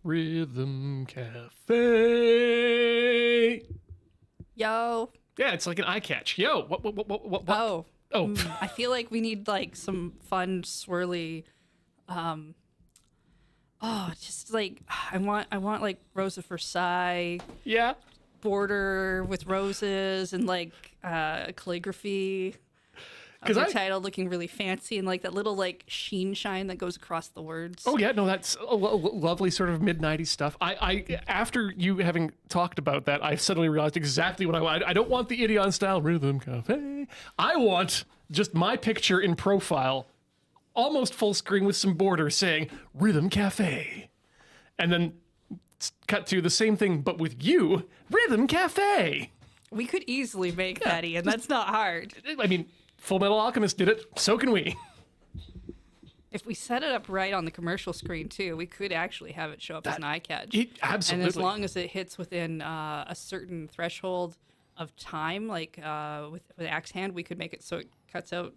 Rhythm Cafe. Yo. Yeah, it's like an eye catch. Yo, what? Oh. Oh. I feel like we need like some fun, swirly. Just like I want like Rose of Versailles Yeah. border with roses and like calligraphy. Because The title looking really fancy and like that little like shine that goes across the words. Oh yeah, no, that's lovely sort of mid-90s stuff. I after you having talked about that, I suddenly realized exactly what I want. I don't want the Ideon style Rhythm Cafe. I want just my picture in profile, almost full screen with some borders saying Rhythm Cafe. And then cut to the same thing but with you, Rhythm Cafe. We could easily make that, Ian. That's not hard. I mean, Full Metal Alchemist did it, so can we. If we set it up right on the commercial screen too, we could actually have it show up as an eye catch. Absolutely. And as long as it hits within a certain threshold of time, like with Axe Hand, we could make it so it cuts out.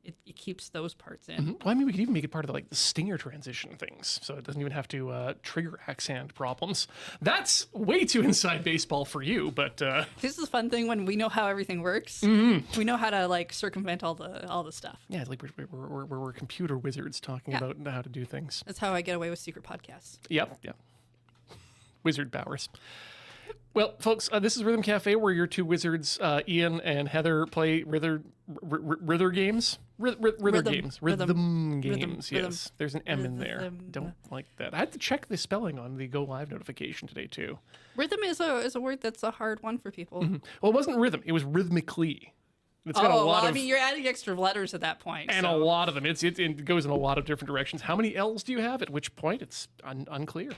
It keeps those parts in. Well, I mean, we could even make it part of the stinger transition things, so it doesn't even have to trigger axe hand problems. That's way too inside baseball for you, but This is a fun thing when we know how everything works. We know how to like circumvent all the stuff. yeah, like we're computer wizards talking about how to do things. That's how I get away with secret podcasts. Yep. Wizard powers. Well, folks, this is Rhythm Cafe, where your two wizards, Ian and Heather, play Rhythm games. Rhythm games. Yes, there's an M in there. Don't like that. I had to check the spelling on the Go Live notification today too. Rhythm is a word that's a hard one for people. Well, it wasn't rhythm; it was rhythmically. It's got a lot of. I mean, you're adding extra letters at that point. And a lot of them. It goes in a lot of different directions. How many L's do you have? At which point, it's unclear.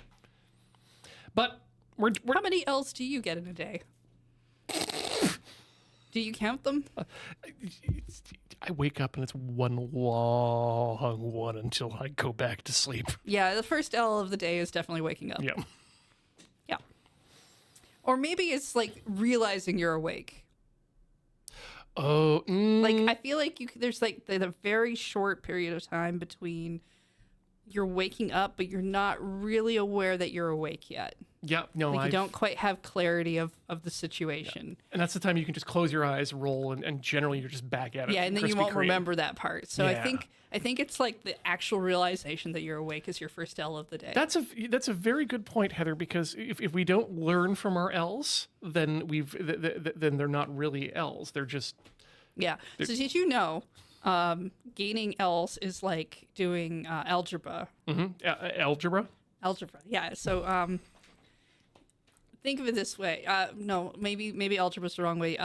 But. How many L's do you get in a day? Do you count them? I wake up and it's one long one until I go back to sleep. Yeah, the first L of the day is definitely waking up. Yeah. Or maybe it's like realizing you're awake. Oh. Like, I feel like there's like the very short period of time between you're waking up, but you're not really aware that you're awake yet. Yeah, no, you don't quite have clarity of the situation. Yeah. And that's the time you can just close your eyes, roll, and generally you're just back at it. Yeah, and then you won't remember that part. So I think it's like the actual realization that you're awake is your first L of the day. That's a very good point, Heather, because if we don't learn from our L's, then then they're not really L's. They're just... Yeah. So did you know gaining L's is like doing algebra? Algebra? Algebra, yeah. So... think of it this way. No, maybe algebra's the wrong way.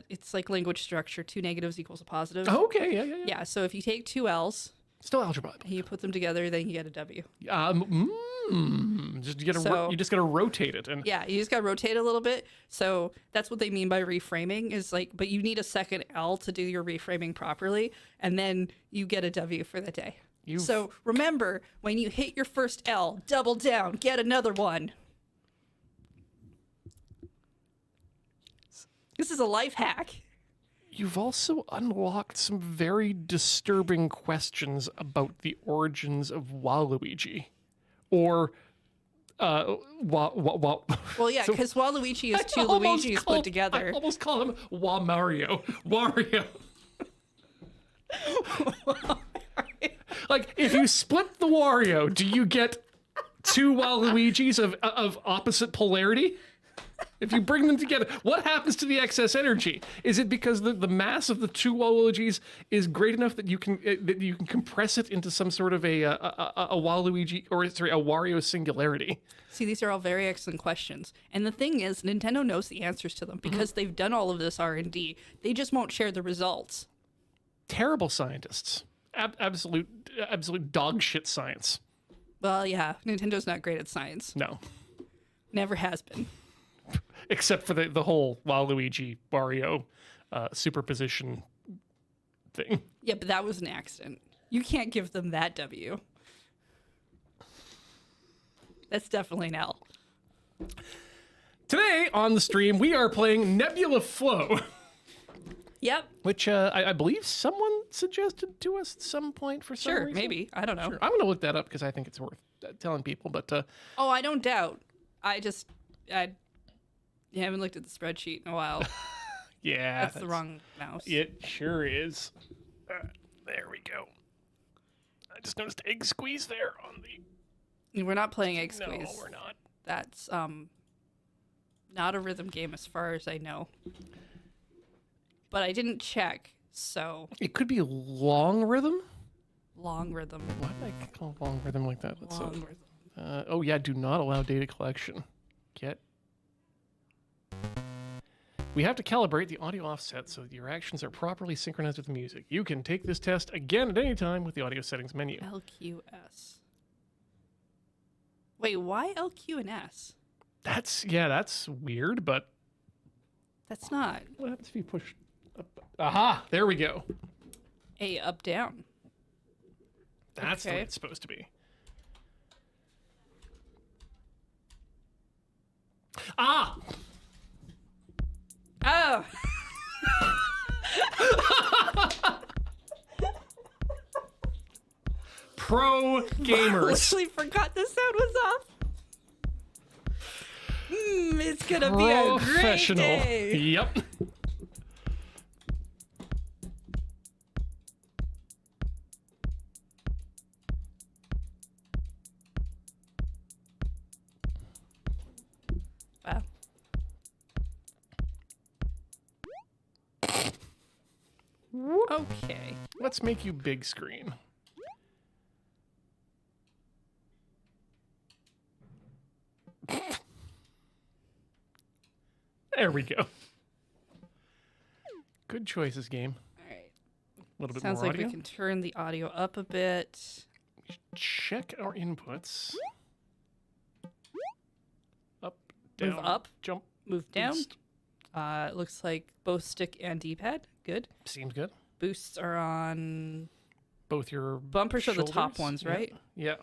It's like language structure. 2 negatives equals a positive. Oh, okay, yeah. Yeah, so if you take 2 L's... Still algebra. And you put them together, then you get a W. You just gotta rotate it. Yeah, you just gotta rotate a little bit. So that's what they mean by reframing is like, but you need a second L to do your reframing properly, and then you get a W for the day. So remember, when you hit your first L, double down, get another one. This is a life hack. You've also unlocked some very disturbing questions about the origins of Waluigi. Or, Well, yeah, because Waluigi is 2 Luigis put together. I almost call him Mario. Wario. Like, if you split the Wario, do you get 2 Waluigis of opposite polarity? If you bring them together, what happens to the excess energy? Is it because the mass of the 2 Waluigis is great enough that you can compress it into some sort of a Waluigi, or sorry, a Wario singularity? See, these are all very excellent questions. And the thing is, Nintendo knows the answers to them because they've done all of this R&D. They just won't share the results. Terrible scientists. Absolute dog shit science. Well, yeah, Nintendo's not great at science. No. Never has been. Except for the whole Waluigi Wario superposition thing. Yeah, but that was an accident. You can't give them that W. That's definitely an L. Today on the stream, we are playing Nebula Flow. Yep. Which I believe someone suggested to us at some point for some Sure, reason. maybe. I don't know. Sure. I'm going to look that up because I think it's worth telling people. But Oh, I don't doubt. I haven't looked at the spreadsheet in a while. yeah. That's the wrong mouse. It sure is. There we go. I just noticed egg squeeze there on the... We're not playing Egg Squeeze. No, we're not. That's not a rhythm game as far as I know. But I didn't check, so... It could be long rhythm? Long rhythm. Why did I call long rhythm like that? Let's, Long rhythm. oh, yeah, do not allow data collection. Get... We have to calibrate the audio offset so that your actions are properly synchronized with the music. You can take this test again at any time with the audio settings menu. LQS. Wait, why LQ and S? That's weird, but That's not. what happens if you push up? Aha, there we go. A up down. That's the way Okay. it's supposed to be. Ah! Oh! Pro gamers. Totally forgot the sound was off. It's gonna be a great Professional. day. Yep. Wow. Okay. Let's make you big screen. There we go. Good choices, game. All right. A little bit Sounds more like audio. we can turn the audio up a bit. Check our inputs. Up, down, Move up. jump, Move down. boost. It looks like both stick and D-pad. Good. Seems good. Boosts are on Both your bumpers are the top shoulders. ones, Yeah. right? Yeah.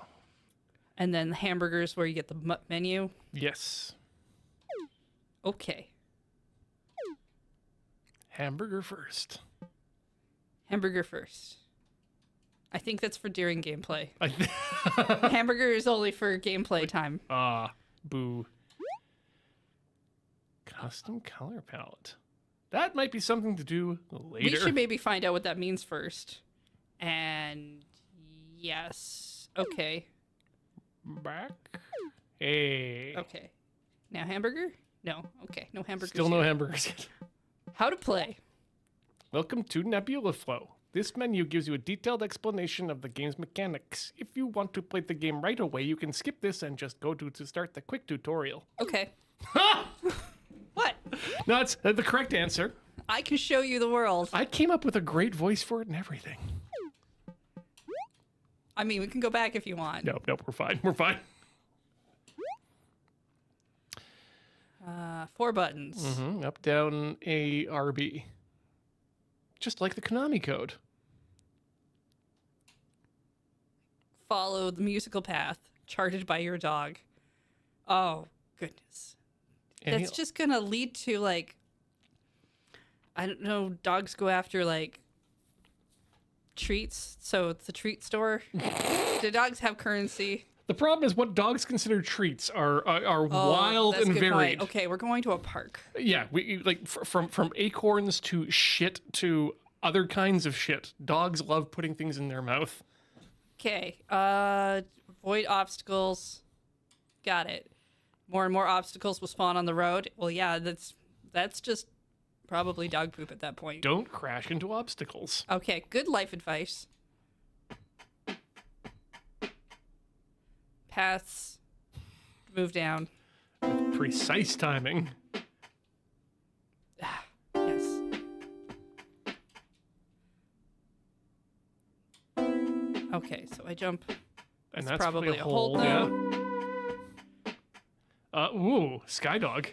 And then the hamburgers where you get the menu. Yes. Okay. Hamburger first. Hamburger first. I think that's for during gameplay. I Hamburger is only for gameplay time. Boo. Custom color palette. That might be something to do later. We should maybe find out what that means first. And yes. Okay. Back. Hey. Okay. Now hamburger? No. Okay. No hamburgers. Still no yet. hamburgers yet. How to play. Welcome to Nebula Flow. This menu gives you a detailed explanation of the game's mechanics. If you want to play the game right away, you can skip this and just go to start the quick tutorial. Okay. What? No, that's the correct answer. I can show you the world. I came up with a great voice for it and everything. I mean, we can go back if you want. Nope, we're fine. We're fine. 4 buttons. Up, down, A, R, B. Just like the Konami code. Follow the musical path charted by your dog. Oh, goodness. Any- That's just going to lead to, like, I don't know, dogs go after, like, treats. So it's a treat store. Do dogs have currency? The problem is what dogs consider treats are Oh, wild that's a and good varied. point. Okay, we're going to a park. Yeah, we like from acorns to shit to other kinds of shit. Dogs love putting things in their mouth. Okay, avoid obstacles. Got it. More and more obstacles will spawn on the road. Well, yeah, that's just probably dog poop at that point. Don't crash into obstacles. Okay, good life advice. Paths. Move down. With precise timing. Yes. Okay, so I jump. And It's that's probably a a hold yeah. now. Ooh, Skydog.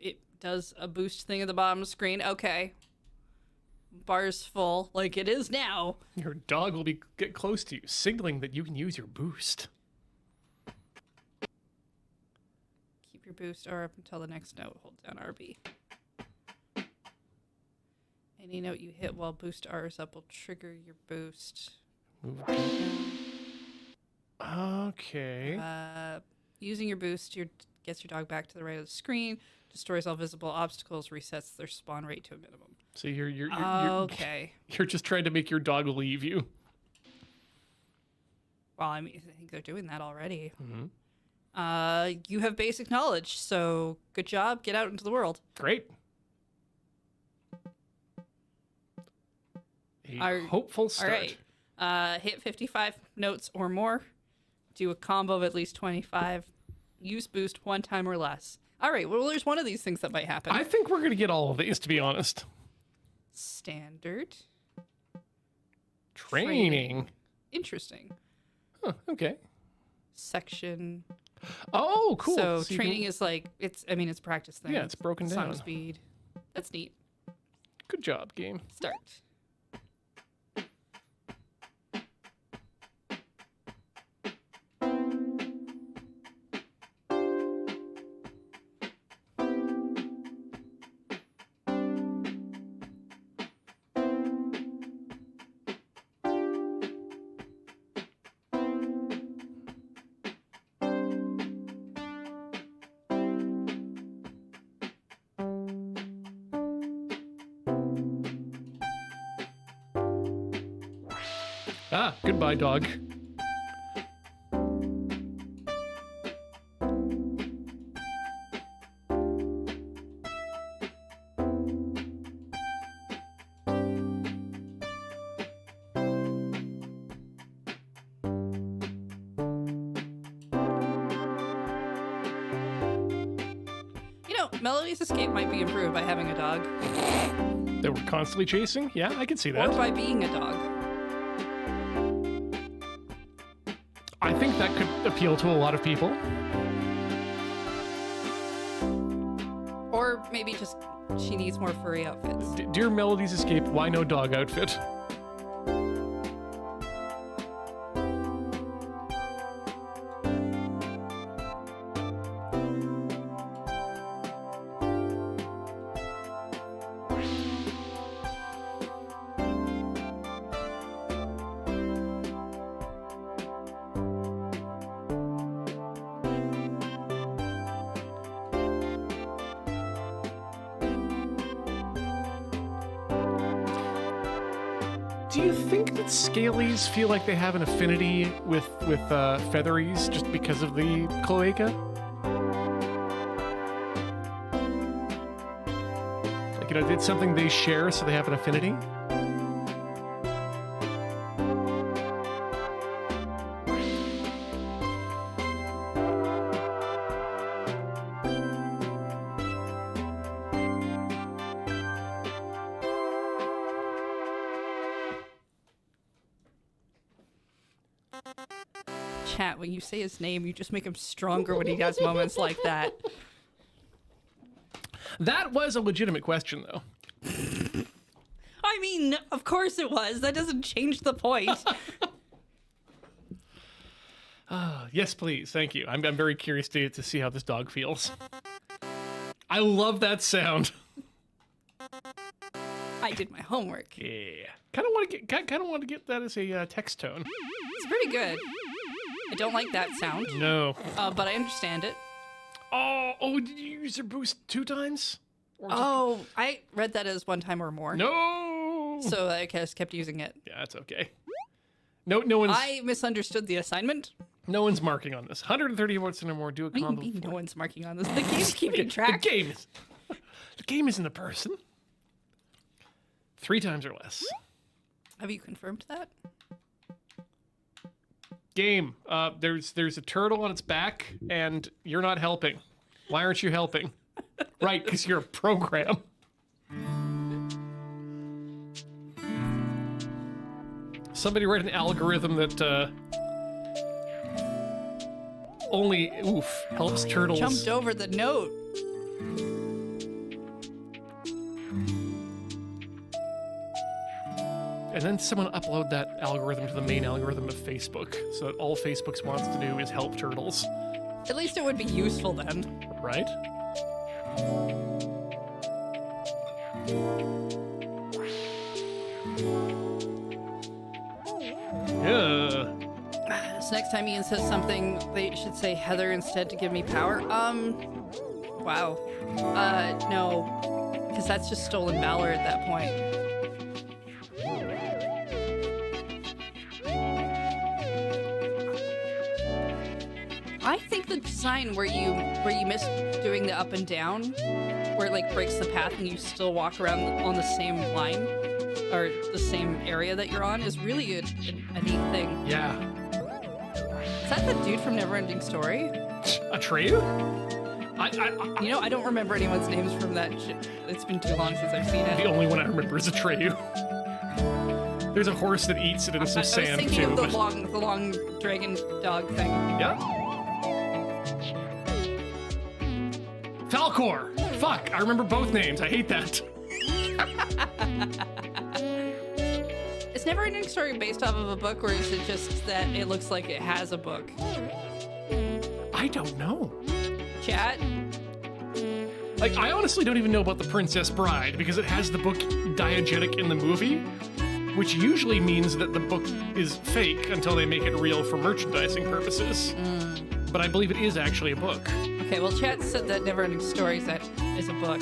It does a boost thing at the bottom of the screen. Okay. Bar's full, like it is now. Your dog will get close to you, signaling that you can use your boost. Keep your boost or up until the next note. Hold down RB. Any note you hit while boost R is up will trigger your boost. Move. Okay. Using your boost gets your dog back to the right of the screen, destroys all visible obstacles, resets their spawn rate to a minimum. So you're okay. You're just trying to make your dog leave you. Well, I mean, I think they're doing that already. Mm-hmm. You have basic knowledge, so good job. Get out into the world. Great. A hopeful start. All right. Hit 55 notes or more. Do a combo of at least 25. Use boost one time or less. All right. Well, there's one of these things that might happen. I think we're going to get all of these, to be honest. Standard. Training. Interesting. Huh, okay. Section. Oh, cool. So training is like, it's practice thing. Yeah, it's broken Song down. speed. That's neat. Good job, game. Start. Ah, goodbye, dog. Melody's escape might be improved by having a dog. That we're constantly chasing? Yeah, I can see that. Or by being a dog. I think that could appeal to a lot of people. Or maybe just she needs more furry outfits. Dear Melody's Escape, why no dog outfit? Do you think that Scalies feel like they have an affinity with Featheries just because of the cloaca? Like, it's something they share, so they have an affinity? Chat, when you say his name, you just make him stronger when he has moments like that. That was a legitimate question, though. I mean, of course it was. That doesn't change the point. Yes, please. Thank you. I'm very curious to see how this dog feels. I love that sound. I did my homework. Yeah. Kind of want to get that as a text tone. It's pretty good. I don't like that sound. No. But I understand it. Oh, did you use your boost 2 times? Oh, I read that as 1 time or more. No. So I just kept using it. Yeah, that's okay. No one's. I misunderstood the assignment. No one's marking on this. 130 votes or more. Do a What do you combo. mean no one's marking on this? The game's keeping track. The game isn't a person. 3 times or less. Have you confirmed that? Game. There's a turtle on its back, and you're not helping. Why aren't you helping? Right, because you're a program. Somebody write an algorithm that only helps turtles. Jumped over the note. And then someone upload that algorithm to the main algorithm of Facebook, so that all Facebook wants to do is help turtles. At least it would be useful then. Right? Yeah. So next time Ian says something, they should say Heather instead to give me power. Wow. No. Because that's just stolen valor at that point. I think the design where you miss doing the up and down, where it like breaks the path and you still walk around on the same line or the same area that you're on, is really a neat thing. Yeah. Is that the dude from Neverending Story? Atreyu? I don't remember anyone's names from that shit. It's been too long since I've seen it. The only one I remember is Atreyu. There's a horse that eats it in some sand, I was thinking too. of the long dragon dog thing. Yeah. Falcor! Fuck, I remember both names. I hate that. Is Neverending Story based off of a book, or is it just that it looks like it has a book? I don't know. Chat? Like, I honestly don't even know about The Princess Bride, because it has the book diegetic in the movie, which usually means that the book is fake until they make it real for merchandising purposes. But I believe it is actually a book. Okay, well, chat said that Neverending Story is a book.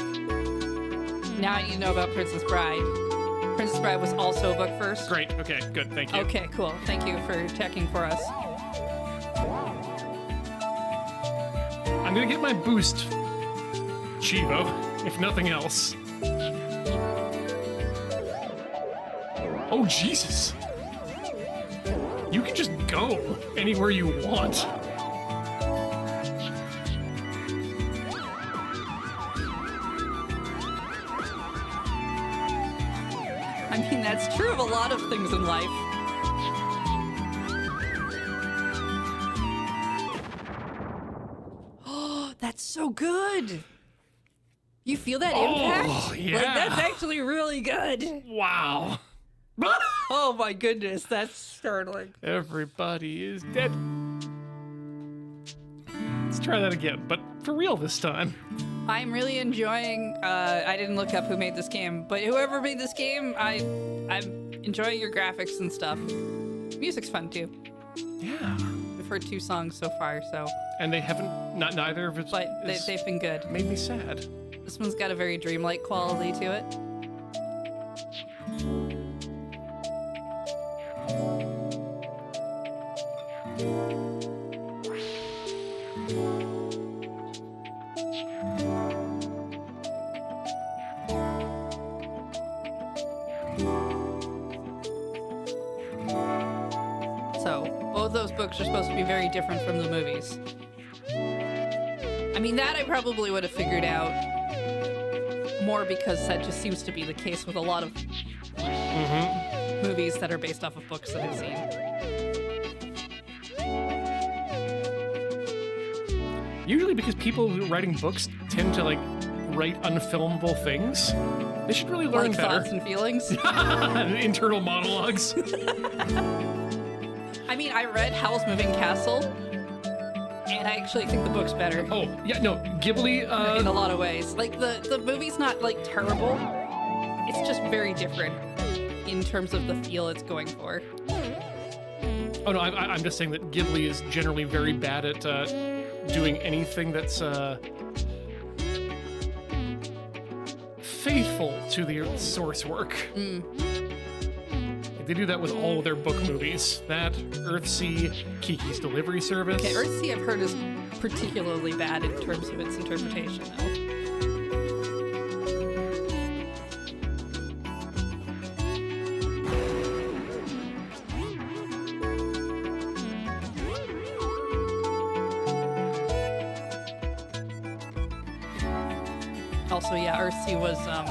Now I need to know about Princess Bride. Princess Bride was also a book first? Great, okay, good, thank you. Okay, cool. Thank you for checking for us. I'm gonna get my boost, Chivo, if nothing else. Oh, Jesus. You can just go anywhere you want. I mean, that's true of a lot of things in life. Oh, that's so good. You feel that impact? Yeah. Like, that's actually really good. Wow. Oh my goodness, that's startling. Everybody is dead. Let's try that again, but for real this time. I'm really enjoying, I didn't look up who made this game, but whoever made this game, I'm enjoying your graphics and stuff. Music's fun too. Yeah. We've heard 2 songs so far, so. And they haven't, neither of it. But they've been good. Made me sad. This one's got a very dreamlike quality to it. So, both those books are supposed to be very different from the movies. I mean, that I probably would have figured out more because that just seems to be the case with a lot of movies that are based off of books that I've seen. Usually because people who are writing books tend to, like, write unfilmable things. They should really learn Like better. thoughts and feelings. Internal monologues. I mean, I read Howl's Moving Castle, and I actually think the book's better. Oh, yeah, no, Ghibli, In a lot of ways. Like, the movie's not, like, terrible. It's just very different in terms of the feel it's going for. oh no, I'm just saying that Ghibli is generally very bad at doing anything that's faithful to the source work. They do that with all of their book movies. That, Earthsea, Kiki's Delivery Service. Okay, Earthsea I've heard is particularly bad in terms of its interpretation, though. Also, yeah, Earthsea was the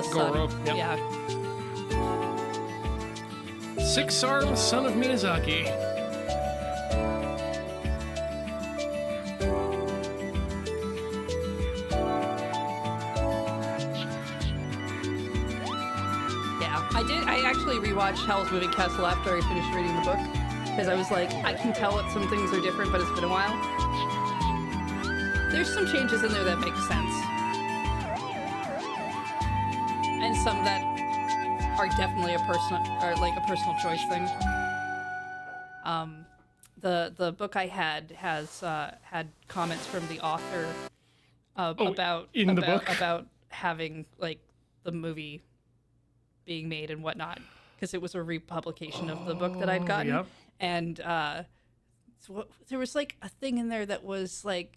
son. Goro, yep. Yeah. Six-armed son of Miyazaki. Yeah, I actually rewatched Howl's Moving Castle after I finished reading the book because I was like, I can tell that some things are different, but it's been a while. There's some changes in there that make sense. and some that are definitely a personal choice thing. The book I had has had comments from the author about having like the movie being made and whatnot, because it was a republication of the book that I'd gotten. Yep. And so there was like a thing in there that was like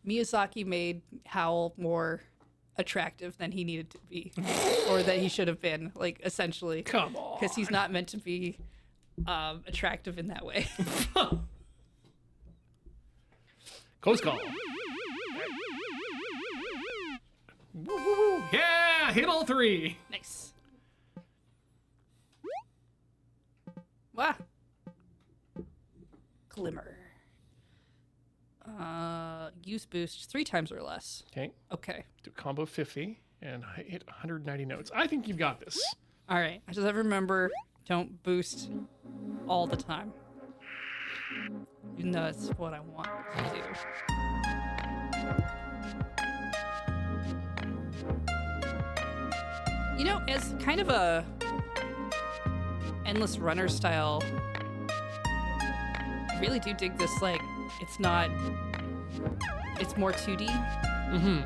Miyazaki made Howl more attractive than he needed to be, or that he should have been, like, essentially. Come on. Because he's not meant to be attractive in that way. Close call. Woo, woo, woo. Yeah, hit all 3. Nice. Wow. Glimmer. Use boost 3 times or less. Okay. Okay. Do a combo 50 and hit 190 notes. I think you've got this. All right. I just have to remember, don't boost all the time. Even though that's what I want to do. You know, as kind of a endless runner style, I really do dig this, like, it's more 2D. Mm-hmm.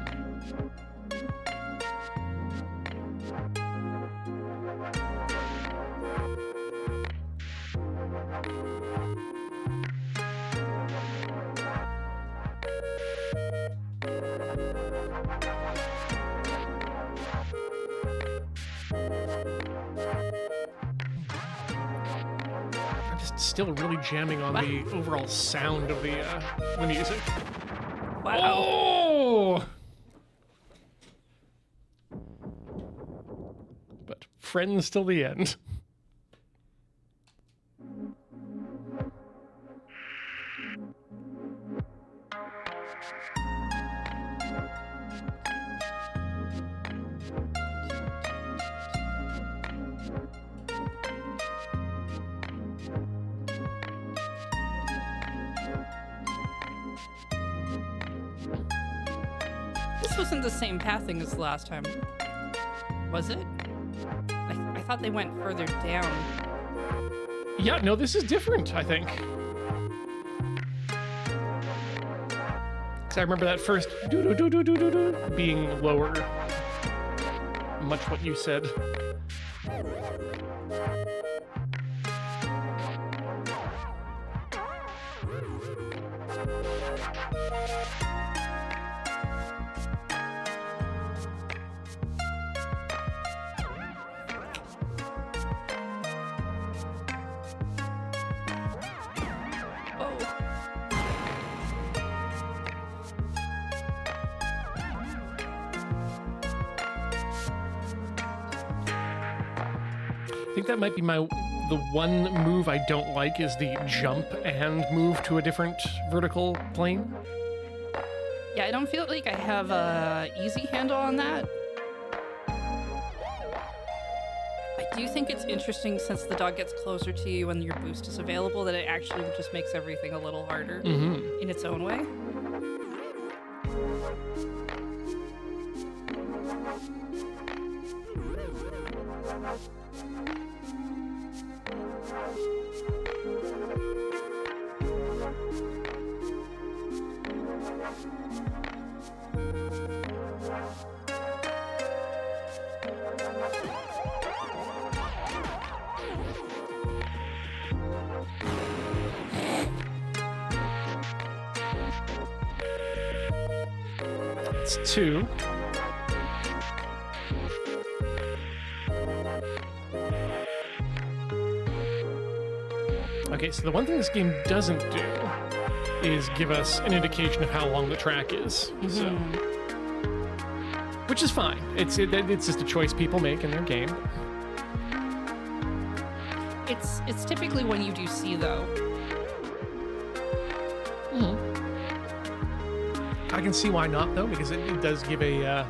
I'm just still really jamming on the overall sound of the music. Wow. Oh! But friends till the end. This wasn't the same pathing as the last time, was it? I thought they went further down. Yeah, no, this is different, I think. Because I remember that first doo-doo-doo-doo-doo-doo being lower. Much what you said. I think that might be the one move I don't like is the jump and move to a different vertical plane. Yeah, I don't feel like I have a easy handle on that. I do think it's interesting, since the dog gets closer to you when your boost is available, that it actually just makes everything a little harder in its own way. It's 2. Okay, so the one thing this game doesn't do is give us an indication of how long the track is. So, which is fine. It's just a choice people make in their game. It's typically when you do C, though. I can see why not, though, because it does give a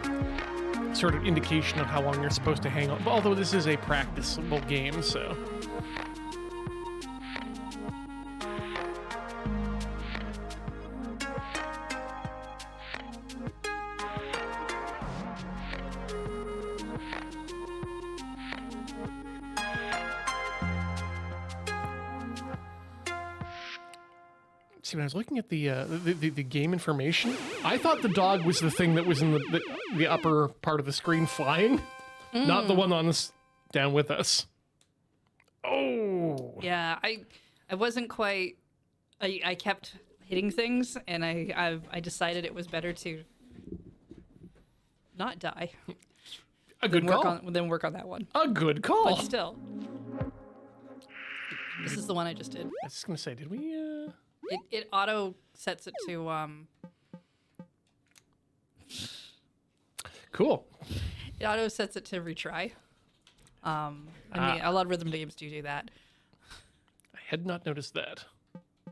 sort of indication of how long you're supposed to hang on. Although this is a practicable game, so... See, when I was looking at the game information, I thought the dog was the thing that was in the upper part of the screen flying, not the one on this down with us. Oh. Yeah, I wasn't quite. I kept hitting things, and I decided it was better to not die. A good call. Then work on that one. A good call. But still, this is the one I just did. I was just gonna say, did we? It auto sets it to Cool. It auto sets it to retry. I mean, a lot of rhythm games do that. I had not noticed that.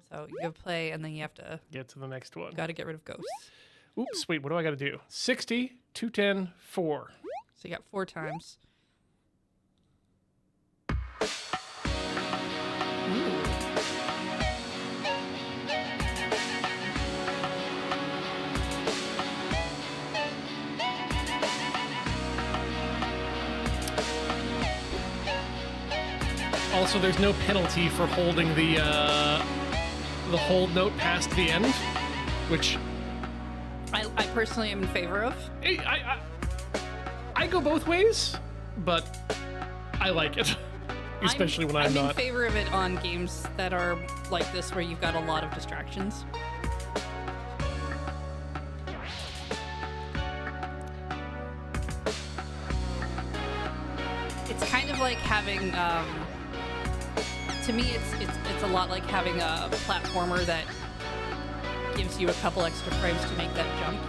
So you have play, and then you have to get to the next one. Got to get rid of ghosts. Oops, wait, what do I got to do? 60, 210, 4. So you got 4 times. Also, there's no penalty for holding the hold note past the end, which I personally am in favor of. I go both ways, but I like it, especially when I'm not. I'm in favor of it on games that are like this, where you've got a lot of distractions. It's kind of like having. To me, it's a lot like having a platformer that gives you a couple extra frames to make that jump.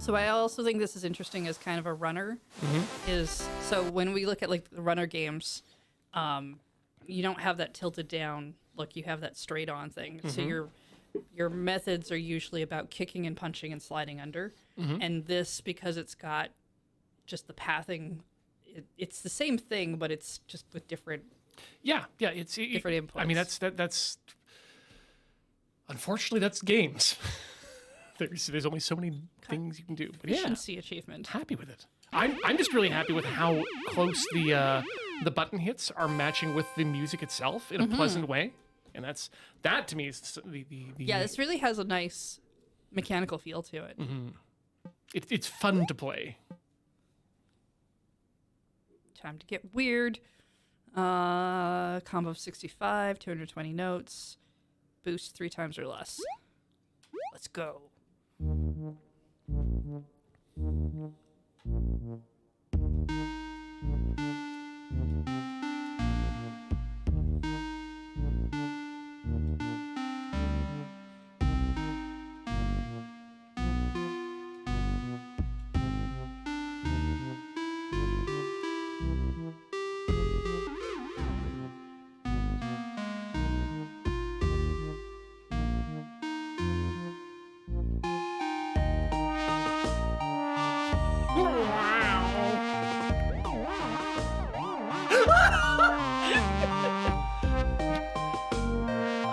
So I also think this is interesting as kind of a runner. So when we look at like the runner games, you don't have that tilted down look. You have that straight on thing. So your methods are usually about kicking and punching and sliding under. And this, because it's got just the pathing, it's the same thing, but it's just with different. It's different inputs. I mean, that's unfortunately that's games. There's only so many things you can do. But efficiency achievement. Happy with it. I'm just really happy with how close the button hits are matching with the music itself in a pleasant way, and that to me is the yeah. This really has a nice mechanical feel to it. It's fun to play. Time to get weird. Combo of 65, 220 notes. Boost 3 times or less. Let's go.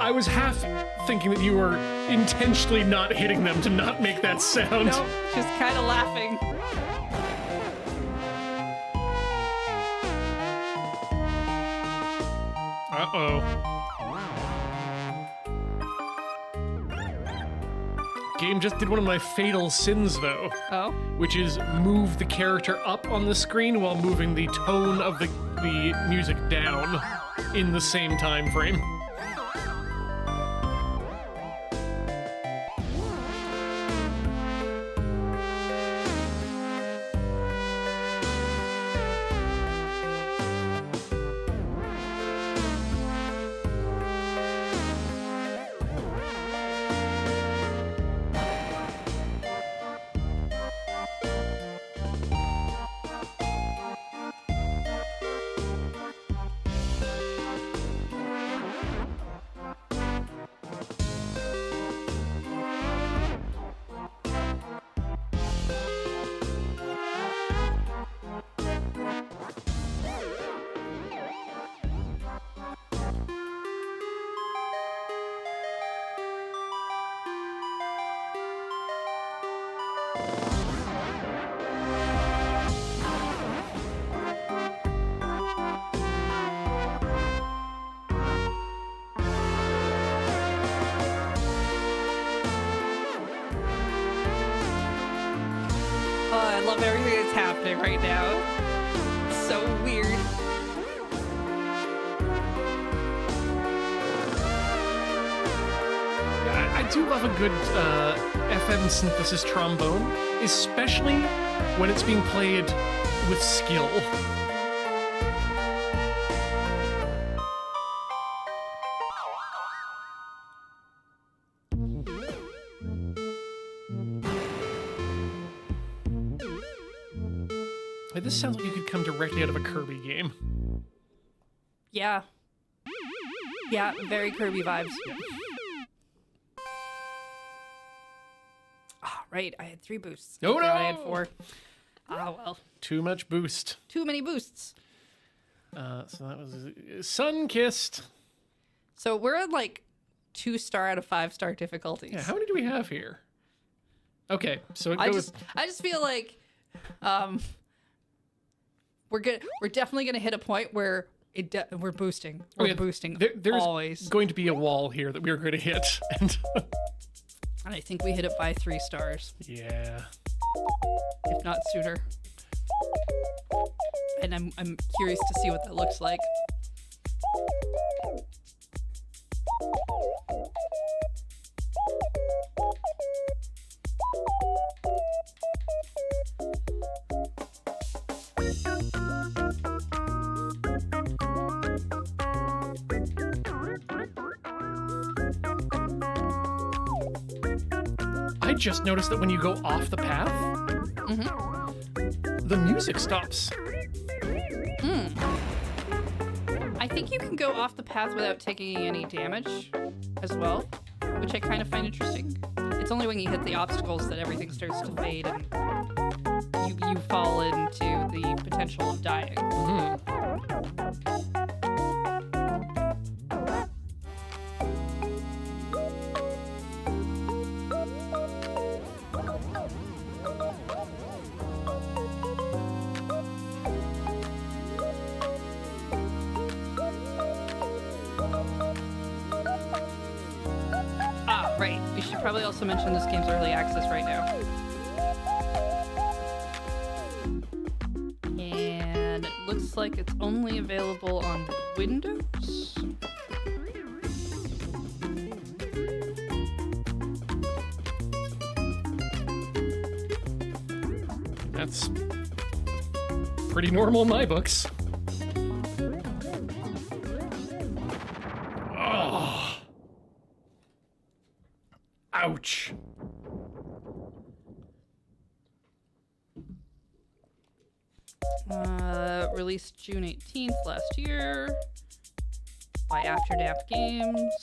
I was half thinking that you were intentionally not hitting them to not make that sound. No, just kind of laughing. Uh-oh. Game just did one of my fatal sins, though. Oh? Which is move the character up on the screen while moving the tone of the music down in the same time frame. I love everything that's happening right now. It's so weird. I do love a good FM synthesis trombone, especially when it's being played with skill. This sounds like you could come directly out of a Kirby game. Yeah. Yeah, very Kirby vibes. Yeah. Ah, right. I had 3 boosts. Oh, no! I had 4. Ah, well. Too much boost. Too many boosts. So that was Sun-Kissed. So we're at like 2-star out of 5-star difficulties. Yeah, how many do we have here? Okay, so it I goes... just feel like we're definitely gonna hit a point where we're boosting. We're boosting there's always. Going to be a wall here that we're going to hit. And I think we hit it by 3 stars, yeah. if not sooner. And I'm curious to see what that looks like. I just noticed that when you go off the path, the music stops. I think you can go off the path without taking any damage as well, which I kind of find interesting. It's only when you hit the obstacles that everything starts to fade and you fall into the potential of dying. Right. We should probably also mention this game's early access right now. And it looks like it's only available on Windows. That's pretty normal in my books. Oh. Ouch. Released June 18th last year by Afterdaft Games.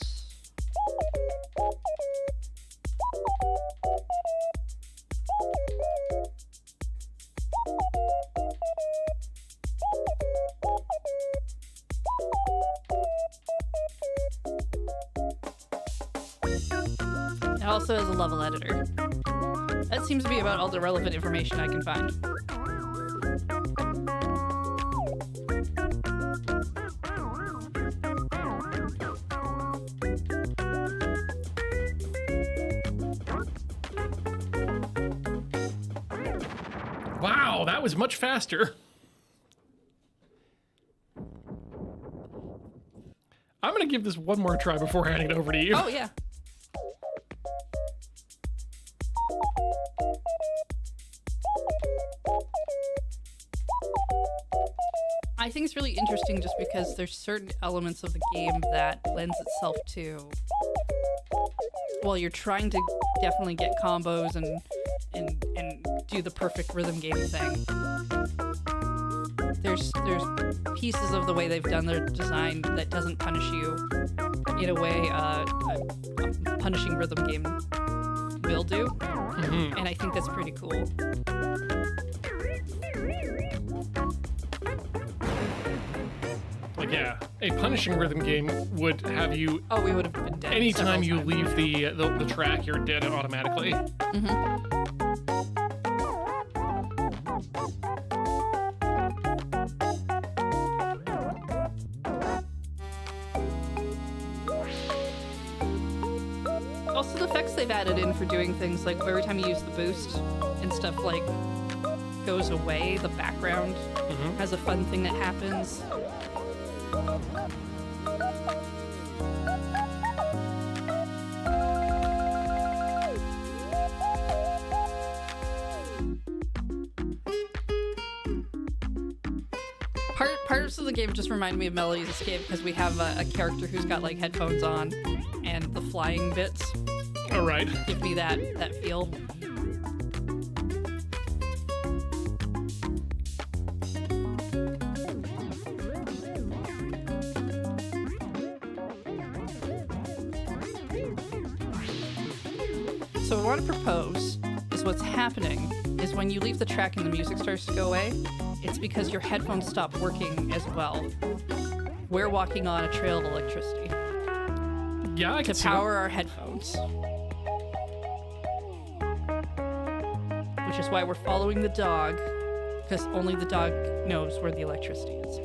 It also has a level editor. That seems to be about all the relevant information I can find. Wow, that was much faster. I'm going to give this one more try before handing it over to you. Oh, yeah. I think it's really interesting just because there's certain elements of the game that lends itself to, well, you're trying to definitely get combos and do the perfect rhythm game thing. There's pieces of the way they've done their design that doesn't punish you in a way a punishing rhythm game will do, and I think that's pretty cool. Like, yeah, a punishing rhythm game would have you. Oh, we would have been dead. Anytime you leave the track, you're dead automatically. Also, the effects they've added in for doing things like every time you use the boost and stuff like goes away, the background has a fun thing that happens. Parts of the game just remind me of Melody's Escape because we have a character who's got like headphones on, and the flying bits All right. give me that feel. So what I want to propose is what's happening is when you leave the track and the music starts to go away, it's because your headphones stop working as well. We're walking on a trail of electricity. Yeah, I can see that. Power our headphones. Which is why we're following the dog, because only the dog knows where the electricity is.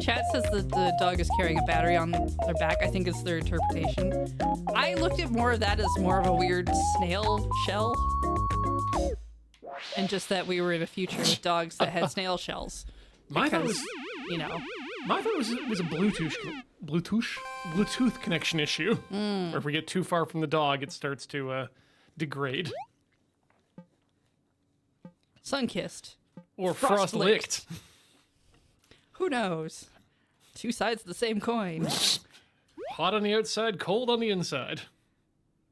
Chat says that the dog is carrying a battery on their back. I think it's their interpretation. I looked at more of that as more of a weird snail shell. And just that we were in a future with dogs that had snail shells. My thought Because, was, you know, my thought was it was a Bluetooth connection issue. Or if we get too far from the dog, it starts to degrade. sun-kissed. Or frost-licked. Who knows? Two sides of the same coin. Hot on the outside, cold on the inside.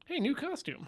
Hey, new costume.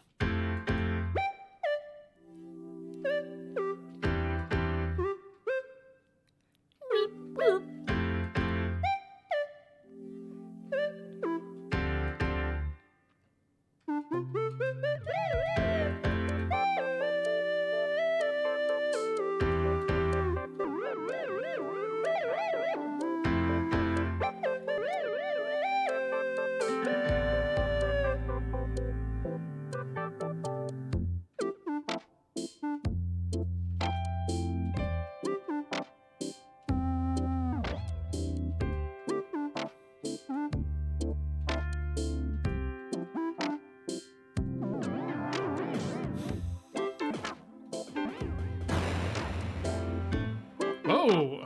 Oh!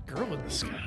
Girl in the sky.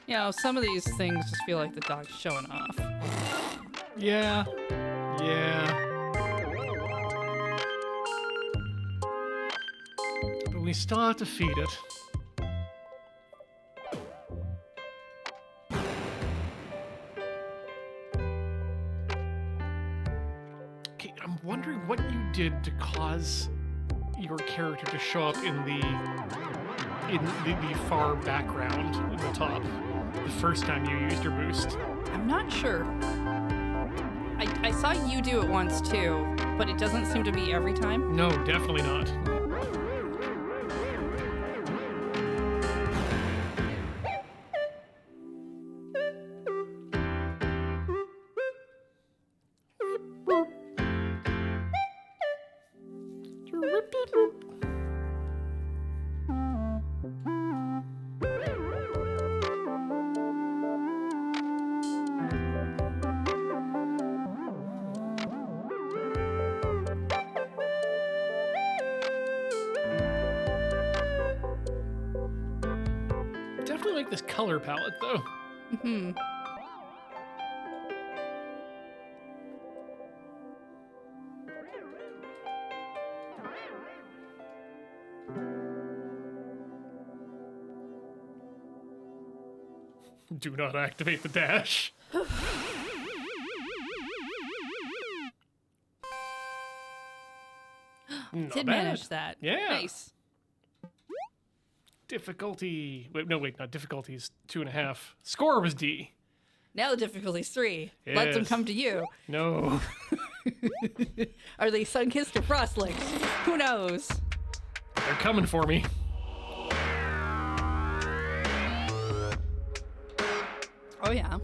You know, some of these things just feel like the dog's showing off. Yeah. Yeah. But we still have to feed it. Okay, I'm wondering what you did to cause your character to show up in the far background in the top the first time you used your boost. I'm not sure. I saw you do it once too, but it doesn't seem to be every time. No, definitely not. Definitely like this color palette though. Hmm. Do not activate the dash. Not Did bad. manage that. Yeah. Nice. Difficulty. Wait, not difficulty is 2.5. Score was D. Now the difficulty's 3. Let them Yes. come to you. No. Are they sun-kissed or frostlicked? Who knows? They're coming for me. Oh yeah.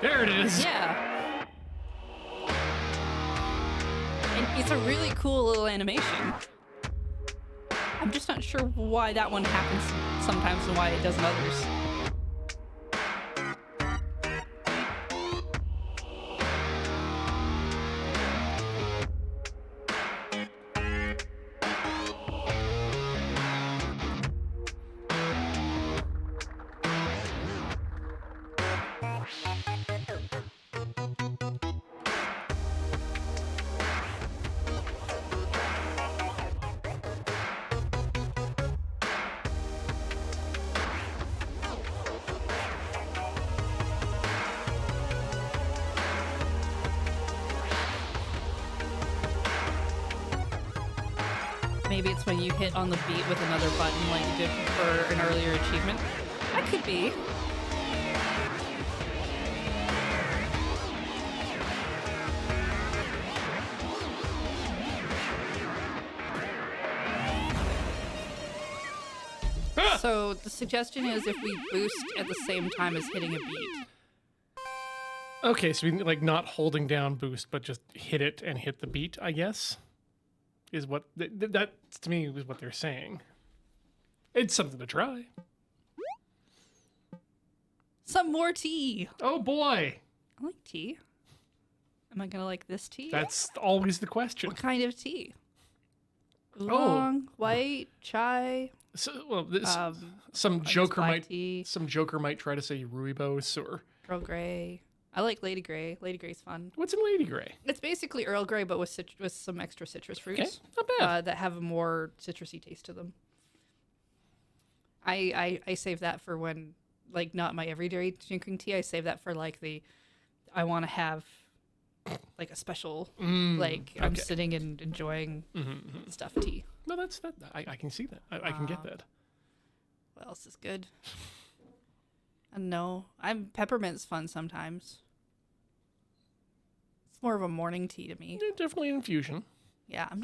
There it is. Yeah. And it's a really cool little animation. I'm just not sure why that one happens sometimes and why it doesn't others. Maybe it's when you hit on the beat with another button like you did for an earlier achievement. That could be. So the suggestion is if we boost at the same time as hitting a beat. Okay, so like not holding down boost, but just hit it and hit the beat, I guess, is what that to me is what they're saying. It's something to try. Some more tea. Oh boy. I like tea. Am I gonna like this tea? That's always the question. What kind of tea? Oolong, white, chai. So, well, some joker might try to say rooibos or Earl Grey. I like Lady Grey. Lady Grey's fun. What's in Lady Grey? It's basically Earl Grey, but with some extra citrus fruits. Okay, not bad. That have a more citrusy taste to them. I save that for when, like, not my everyday drinking tea. I save that for like I want to have like a special, I'm sitting and enjoying stuff tea. No, that's that. I can see that. I can get that. What else is good? I don't know. Peppermint's fun sometimes. It's more of a morning tea to me. Yeah, definitely an infusion. Yeah, I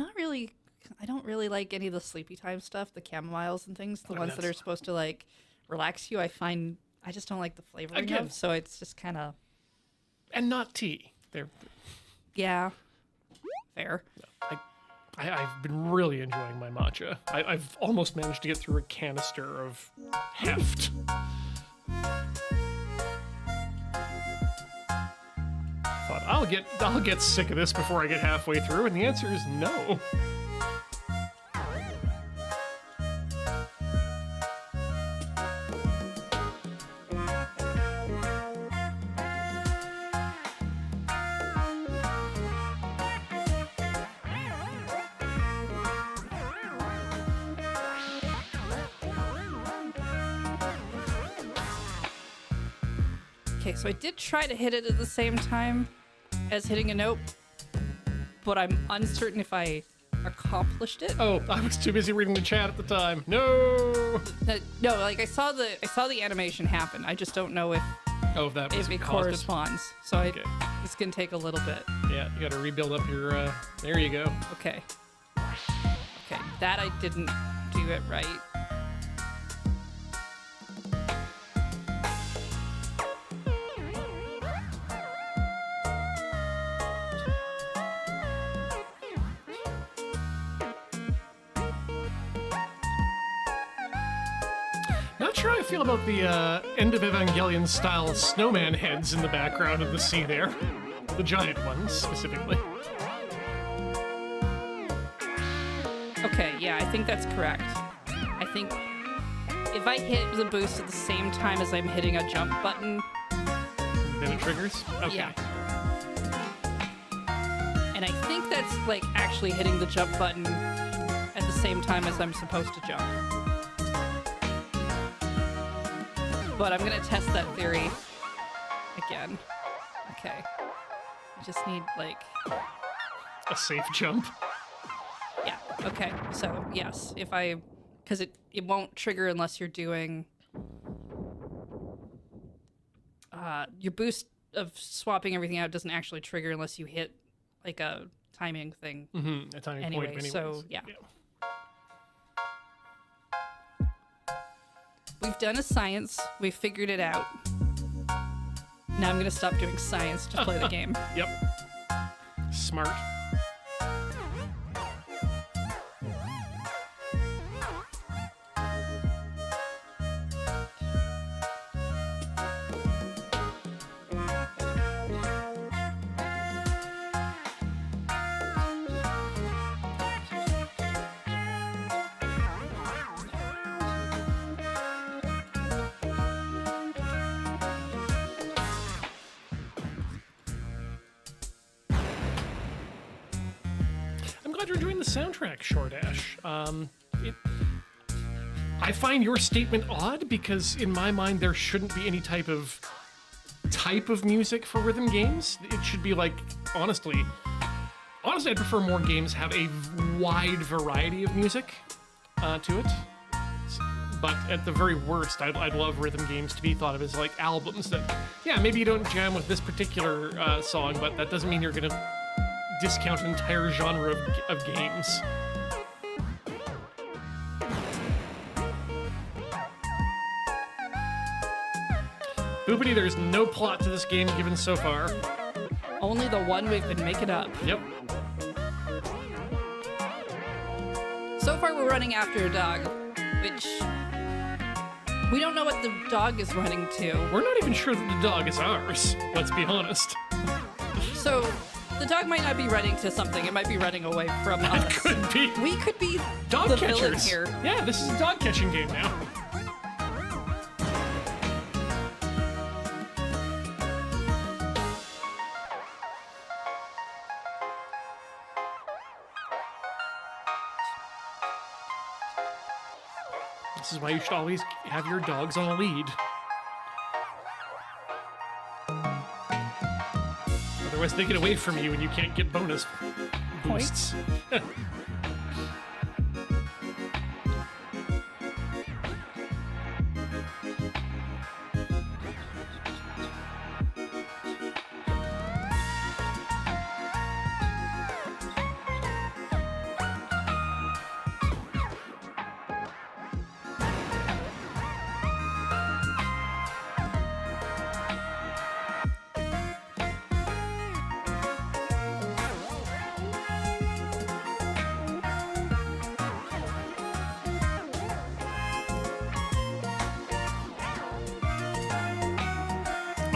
don't really like any of the sleepy time stuff, the chamomiles and things, the ones that are supposed to like relax you. I just don't like the flavoring of, so it's just kind of. And not tea. Yeah. Fair. I've been really enjoying my matcha. I've almost managed to get through a canister of heft. Thought I'll get sick of this before I get halfway through, and the answer is no. Okay, so I did try to hit it at the same time as hitting a note, but I'm uncertain if I accomplished it. Oh, I was too busy reading the chat at the time. No. No, like I saw the animation happen. I just don't know if it corresponds. So it's gonna take a little bit. Yeah, you got to rebuild up your. There you go. Okay. Okay, that I didn't do it right. Not sure how I feel about the end of Evangelion style snowman heads in the background of the sea there. The giant ones, specifically. Okay, yeah, I think that's correct. I think if I hit the boost at the same time as I'm hitting a jump button... Then it triggers? Okay. Yeah. And I think that's, like, actually hitting the jump button at the same time as I'm supposed to jump. But I'm gonna test that theory again. Okay. I just need, like... A safe jump? Yeah, okay. So, yes, if I... Because it won't trigger unless you're doing... your boost of swapping everything out doesn't actually trigger unless you hit, like, a timing thing. Mm-hmm, a timing point anyways. So, yeah. We've done a science. We've figured it out. Now I'm going to stop doing science to play the game. Yep. Smart. You're doing the soundtrack, Shordash. I find your statement odd because in my mind there shouldn't be any type of music for rhythm games. It should be like, honestly, I'd prefer more games have a wide variety of music to it. But at the very worst, I'd love rhythm games to be thought of as like albums that, yeah, maybe you don't jam with this particular song, but that doesn't mean you're gonna discount an entire genre of games. Poopity, there's no plot to this game given so far. Only the one we've been making up. Yep. So far, we're running after a dog, which we don't know what the dog is running to. We're not even sure that the dog is ours, let's be honest. So the dog might not be running to something. It might be running away from us. It could be. We could be Dog the catchers. villain here. Yeah, this is a dog catching game now. This is why you should always have your dogs on a lead. Otherwise, they get away from you and you can't get bonus boosts.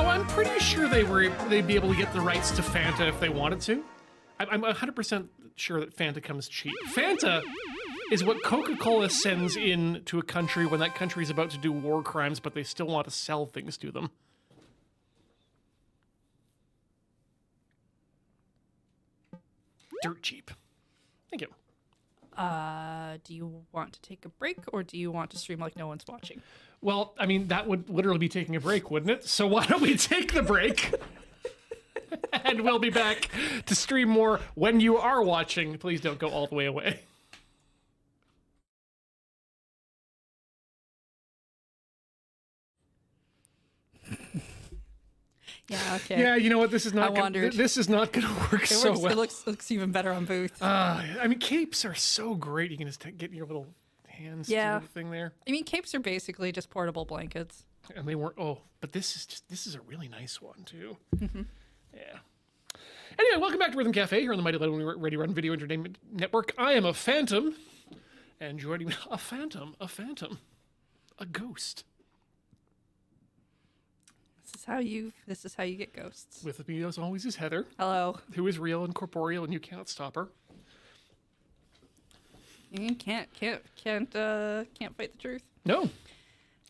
I'm pretty sure they'd be able to get the rights to Fanta if they wanted to. I'm 100% sure that Fanta comes cheap. Fanta is what Coca-Cola sends in to a country when that country is about to do war crimes, but they still want to sell things to them. Dirt cheap. Thank you. Do you want to take a break or do you want to stream like no one's watching? Well, I mean, that would literally be taking a break, wouldn't it? So why don't we take the break? And we'll be back to stream more when you are watching. Please don't go all the way away. Yeah, okay. Yeah, you know what? This is not. This is not going to work so well. It looks even better on Booth. I mean, capes are so great. You can just get your little hands to the thing there. I mean, capes are basically just portable blankets. And they weren't. Oh, but this is a really nice one too. Yeah. Anyway, welcome back to Rhythm Cafe here on the Mighty Little Ready Run Video Entertainment Network. I am a phantom, and joining me, a phantom, a ghost. This is how you get ghosts. With me as always is Heather. Hello. Who is real and corporeal, and you cannot stop her. You can't fight the truth. No.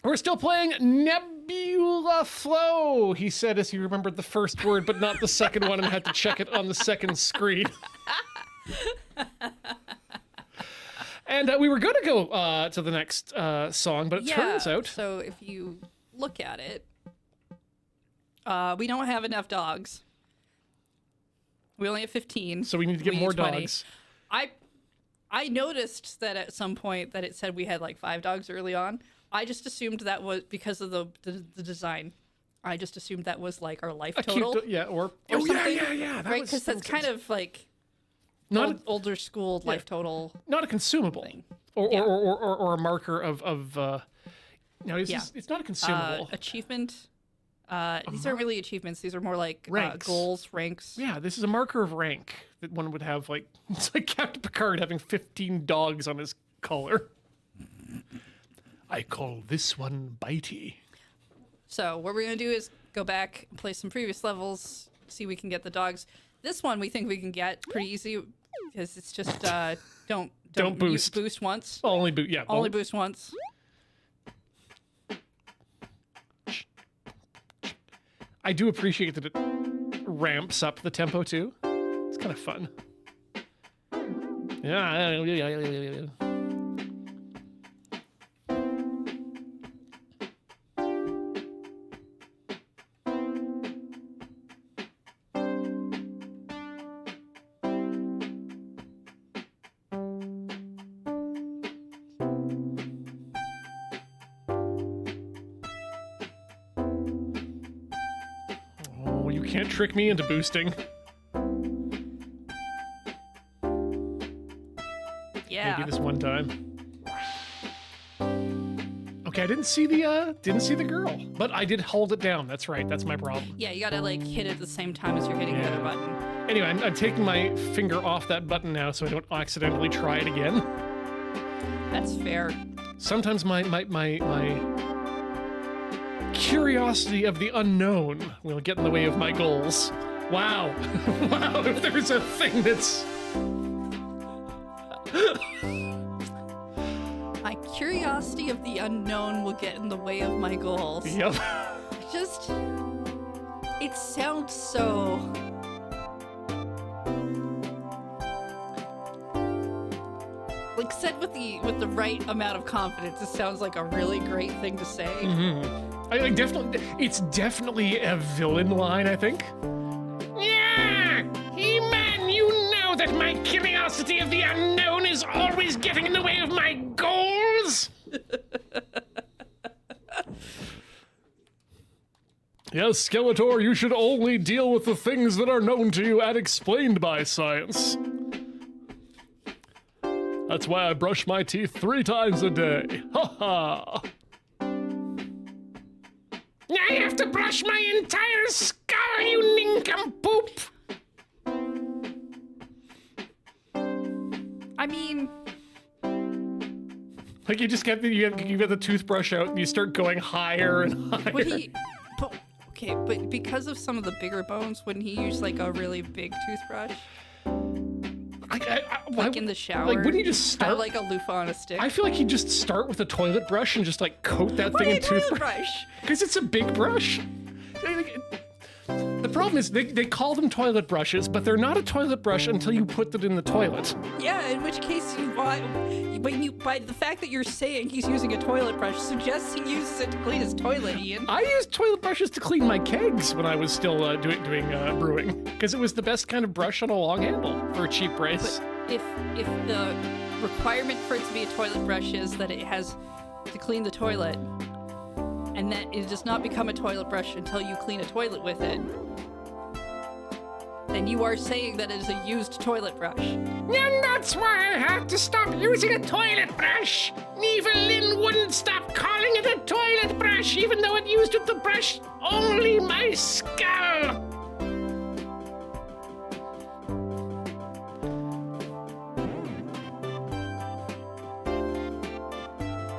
We're still playing Nebula Flow, he said as he remembered the first word, but not the second one, and had to check it on the second screen. And we were going to go to the next song, but it turns out... So if you look at it, we don't have enough dogs. We only have 15. So we need to get more 20. dogs. I noticed that at some point that it said we had like 5 dogs early on. I just assumed that was because of the design. I just assumed that was like our life total. Or something, yeah. Right, because that's kind of like not older school life total. Not a consumable thing. Or a marker of no, it's not a consumable. Achievement. These aren't really achievements. These are more like ranks. Goals, ranks. Yeah, this is a marker of rank that one would have. Like it's like Captain Picard having 15 dogs on his collar. I call this one Bitey. So what we're gonna do is go back and play some previous levels, see if we can get the dogs. This one we think we can get pretty easy because it's just don't boost. Boost once. Only boost. Yeah. Only boost once. I do appreciate that it ramps up the tempo too. It's kind of fun. Yeah. Can't trick me into boosting. Yeah. Maybe this one time. Okay, I didn't see the girl, but I did hold it down. That's right. That's my problem. Yeah, you gotta like hit it at the same time as you're hitting the other button. Anyway, I'm taking my finger off that button now so I don't accidentally try it again. That's fair. Sometimes my curiosity of the unknown will get in the way of my goals. Wow. Wow, if there's a thing that's... My curiosity of the unknown will get in the way of my goals. Yep. Just... It sounds so... Like, said with the right amount of confidence, it sounds like a really great thing to say. Mm-hmm. It's definitely a villain line, I think. Yeah! He-Man, you know that my curiosity of the unknown is always getting in the way of my goals! Yes, Skeletor, you should only deal with the things that are known to you and explained by science. That's why I brush my teeth 3 times a day. Ha ha! I have to brush my entire skull, you nincompoop! I mean... Like you just get the toothbrush out and you start going higher and higher. But because of some of the bigger bones, wouldn't he use like a really big toothbrush? Like in the shower? Like, wouldn't you just start? Kind of like a loofah on a stick? I feel like he'd just start with a toilet brush and just like coat that thing in toothbrush. Because it's a big brush. The problem is they call them toilet brushes, but they're not a toilet brush until you put them in the toilet. Yeah, in which case by the fact that you're saying he's using a toilet brush suggests he uses it to clean his toilet, Ian. I used toilet brushes to clean my kegs when I was still doing brewing, because it was the best kind of brush on a long handle for a cheap price. But if the requirement for it to be a toilet brush is that it has to clean the toilet, and that it does not become a toilet brush until you clean a toilet with it, then you are saying that it is a used toilet brush. And that's why I had to stop using a toilet brush. Evelyn wouldn't stop calling it a toilet brush, even though it used it to brush only my skull.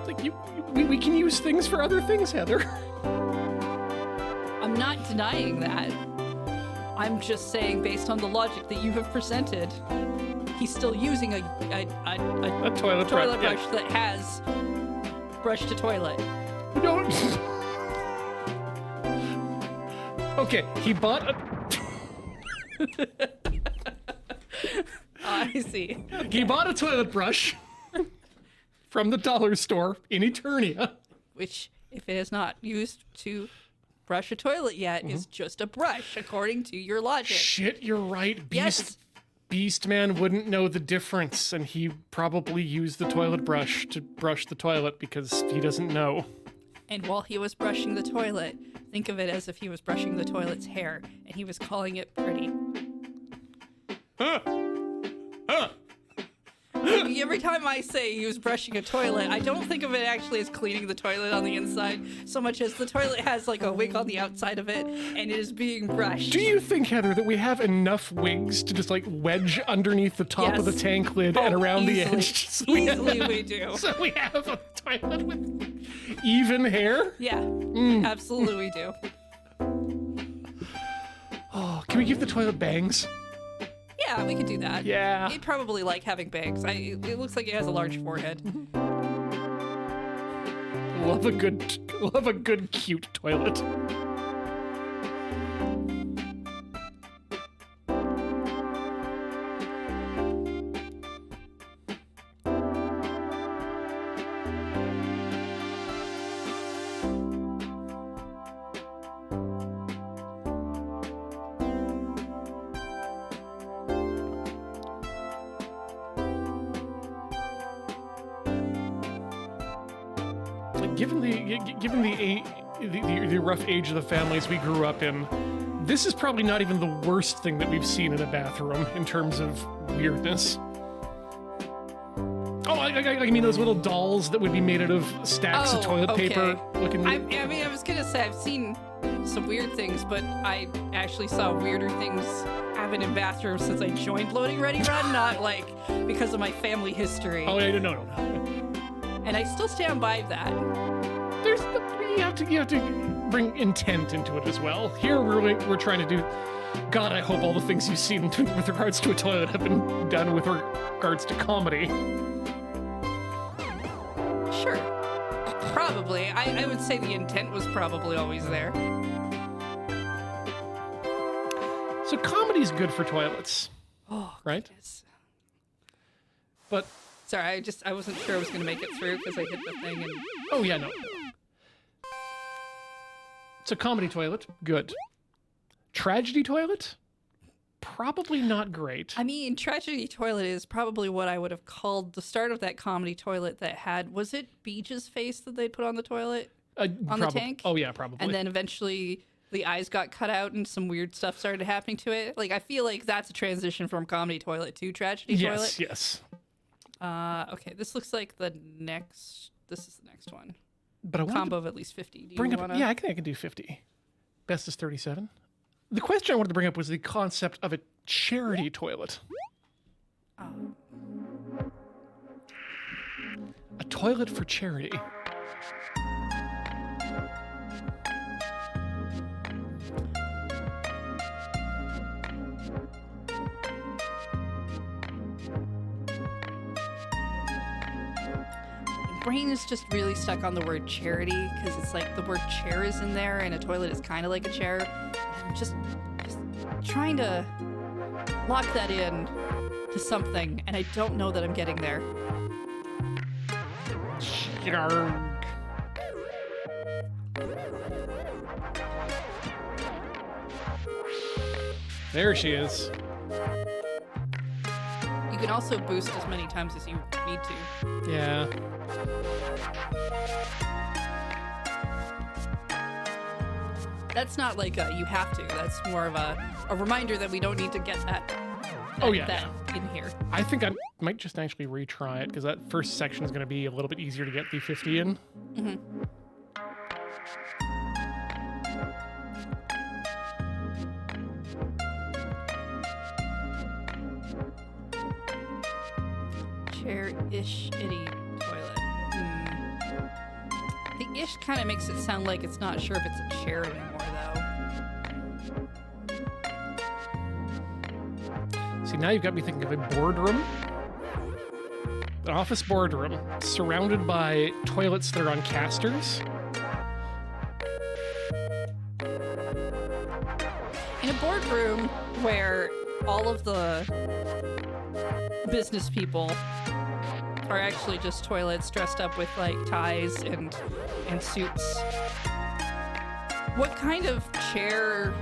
Like we can use things for other things, Heather. I'm not denying that. I'm just saying, based on the logic that you have presented, he's still using a toilet brush that has brush to toilet. No. Okay, he bought a... I see. He bought a toilet brush from the dollar store in Eternia. Which, if it is not used to brush a toilet yet, is just a brush, according to your logic. Shit, you're right. Yes. Beastman wouldn't know the difference, and he probably used the toilet brush to brush the toilet because he doesn't know. And while he was brushing the toilet, think of it as if he was brushing the toilet's hair, and he was calling it pretty. Huh. Huh. Every time I say he was brushing a toilet, I don't think of it actually as cleaning the toilet on the inside, so much as the toilet has like a wig on the outside of it, and it is being brushed. Do you think, Heather, that we have enough wigs to just like wedge underneath the top of the tank lid and around the edge? So we do. So we have a toilet with even hair? Yeah, absolutely we do. Oh, can we give the toilet bangs? Yeah, we could do that. Yeah. He'd probably like having bangs. It looks like he has a large forehead. Love a good cute toilet. Given the rough age of the families we grew up in, this is probably not even the worst thing that we've seen in a bathroom in terms of weirdness. Oh, I mean those little dolls that would be made out of stacks of toilet paper. Looking. I mean, I was gonna say I've seen some weird things, but I actually saw weirder things happen in bathrooms since I joined Loading Ready Run, not like because of my family history. Oh yeah, no. And I still stand by that. You have to bring intent into it as well. Here we're trying to do. God, I hope all the things you've seen with regards to a toilet have been done with regards to comedy. Sure. Probably. I would say the intent was probably always there. So comedy's good for toilets. Oh, right? Goodness. But sorry, I wasn't sure I was gonna make it through because I hit the thing and oh yeah, no. So comedy toilet, good. Tragedy toilet? Probably not great. I mean, tragedy toilet is probably what I would have called the start of that comedy toilet that had, was it Beach's face that they put on the toilet? On the tank? Oh, yeah, probably. And then eventually the eyes got cut out and some weird stuff started happening to it. Like, I feel like that's a transition from comedy toilet to tragedy toilet. Yes. Okay, this looks like this is the next one. But I want combo of at least 50. Do bring you up, wanna... yeah, I think I can do 50. Best is 37. The question I wanted to bring up was the concept of a charity toilet. Oh. A toilet for charity. Brain is just really stuck on the word charity because it's like the word chair is in there and a toilet is kind of like a chair. And I'm just trying to lock that in to something, and I don't know that I'm getting there. There she is. You can also boost as many times as you need to. Yeah. That's not like a you have to. That's more of a reminder that we don't need to get that in here. I think I might just actually retry it because that first section is going to be a little bit easier to get the 50 in. Mm-hmm. Chair-ish itty toilet. The ish kind of makes it sound like it's not sure if it's a chair anymore, though. See, now you've got me thinking of a boardroom. An office boardroom surrounded by toilets that are on casters. In a boardroom where all of the business people are actually just toilets dressed up with like ties and suits. What kind of chair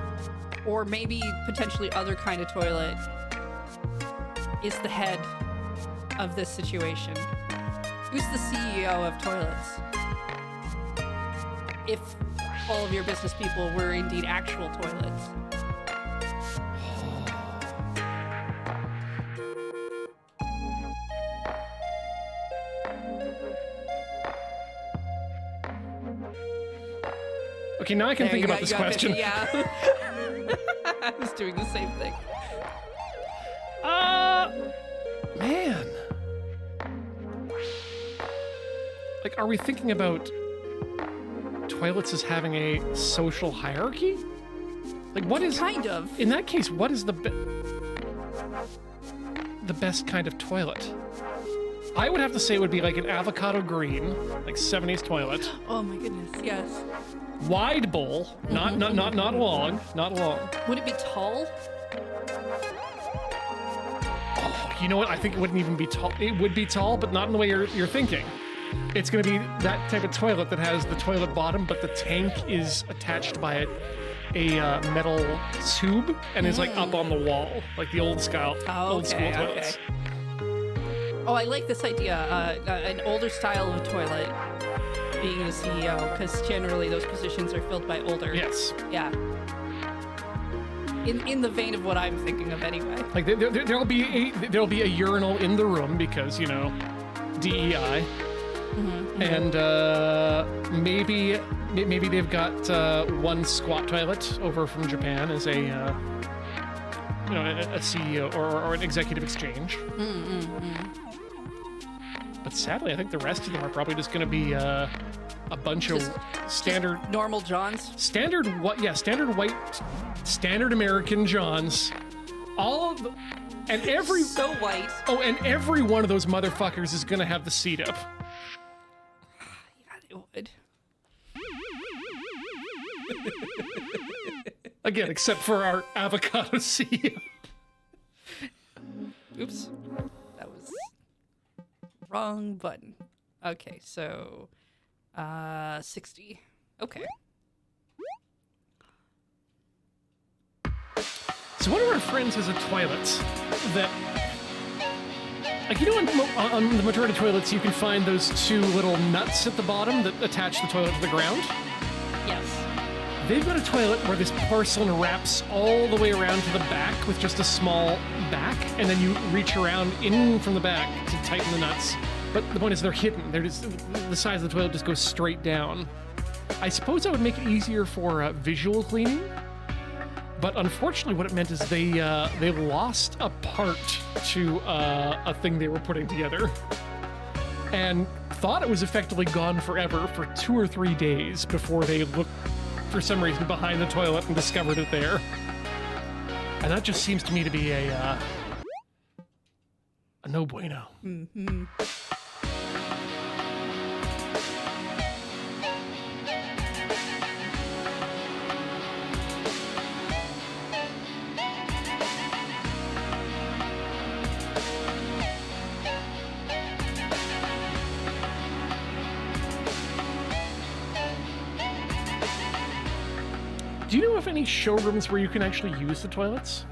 or maybe potentially other kind of toilet is the head of this situation? Who's the CEO of toilets? If all of your business people were indeed actual toilets. Okay, now I can think about this question. Yeah. I was doing the same thing. Man. Like, are we thinking about toilets as having a social hierarchy? Like, what is... Kind of. In that case, what is the best kind of toilet? I would have to say it would be like an avocado green, like 70s toilet. Oh my goodness, yes. Wide bowl, not long, not long. Would it be tall? Oh, you know what? I think it wouldn't even be tall. It would be tall, but not in the way you're thinking. It's going to be that type of toilet that has the toilet bottom, but the tank is attached by a metal tube and is like up on the wall, like the old school toilets. Okay. Oh, I like this idea. An older style of toilet being the CEO, because generally those positions are filled by older. Yes. Yeah. In the vein of what I'm thinking of, anyway. Like there'll be a urinal in the room because DEI. And maybe they've got one squat toilet over from Japan as a CEO or an executive exchange. But sadly, I think the rest of them are probably just going to be a bunch of standard, just normal Johns. Standard white, standard American Johns. All of and every so white. Oh, and every one of those motherfuckers is going to have the seat up. Yeah, it would. Again, except for our avocado CEO. Oops. That was wrong button. Okay, so 60. Okay. So one of our friends has a toilet that, like, you know, on the majority of toilets you can find those two little nuts at the bottom that attach the toilet to the ground? Yes. They've got a toilet where this porcelain wraps all the way around to the back with just a small back, and then you reach around in from the back to tighten the nuts. But the point is they're hidden. They're just, the size of the toilet just goes straight down. I suppose that would make it easier for visual cleaning, but unfortunately what it meant is they lost a part to a thing they were putting together and thought it was effectively gone forever for 2 or 3 days before they looked for some reason behind the toilet and discovered it there. And that just seems to me to be a no bueno. Mm-hmm. Do you know of any showrooms where you can actually use the toilets?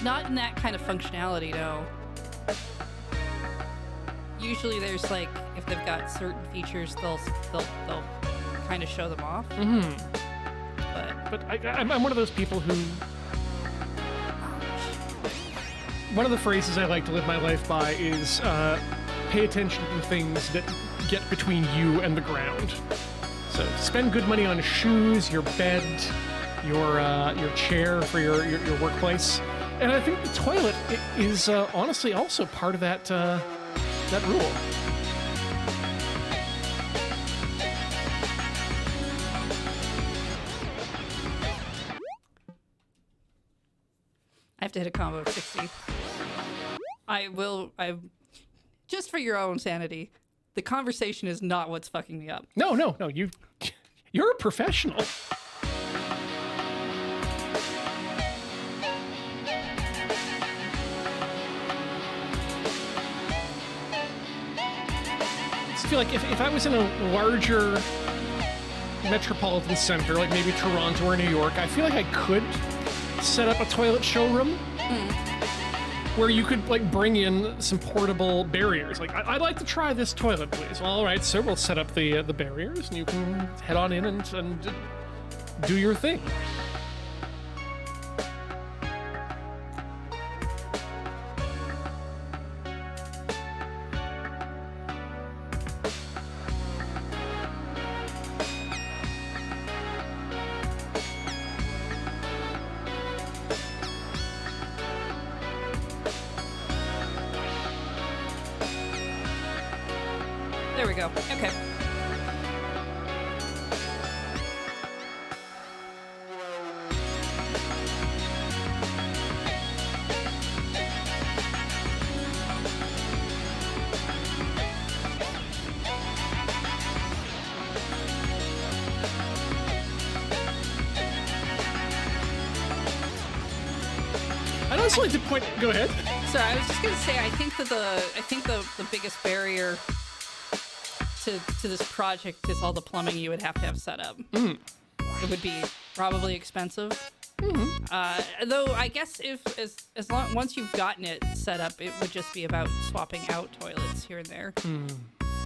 Not in that kind of functionality, no. Usually there's like, if they've got certain features, they'll kind of show them off. Mm-hmm. But I'm one of those people who... One of the phrases I like to live my life by is pay attention to the things that get between you and the ground. So spend good money on shoes, your bed, your chair for your workplace. And I think the toilet is honestly also part of that rule. I have to hit a combo of 60. I just for your own sanity, the conversation is not what's fucking me up. No, you're a professional. I feel like if I was in a larger metropolitan center, like maybe Toronto or New York, I feel like I could set up a toilet showroom where you could like bring in some portable barriers. Like, I'd like to try this toilet, please. Well, all right, sir, we'll set up the barriers, and you can head on in and do your thing. There we go. Okay. I'd also like to point. Go ahead. Sorry, I was just gonna say I think the biggest barrier to this project is all the plumbing you would have to have set up. Mm. It would be probably expensive. Mm-hmm. Though I guess as long once you've gotten it set up, it would just be about swapping out toilets here and there,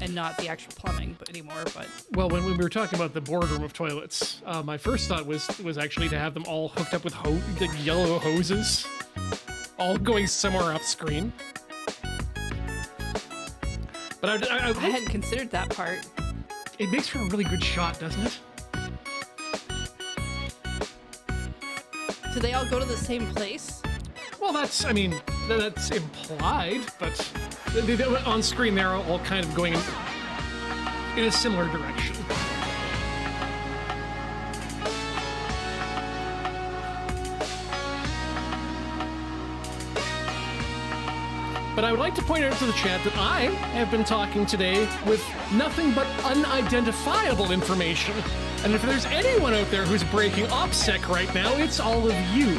and not the actual plumbing anymore. But well, when we were talking about the boardroom of toilets, my first thought was actually to have them all hooked up with the yellow hoses, all going somewhere off screen. But I hadn't considered that part. It makes for a really good shot, doesn't it? Do they all go to the same place? Well, that's implied, but on screen they're all kind of going in a similar direction. But I would like to point out to the chat that I have been talking today with nothing but unidentifiable information. And if there's anyone out there who's breaking OPSEC right now, it's all of you.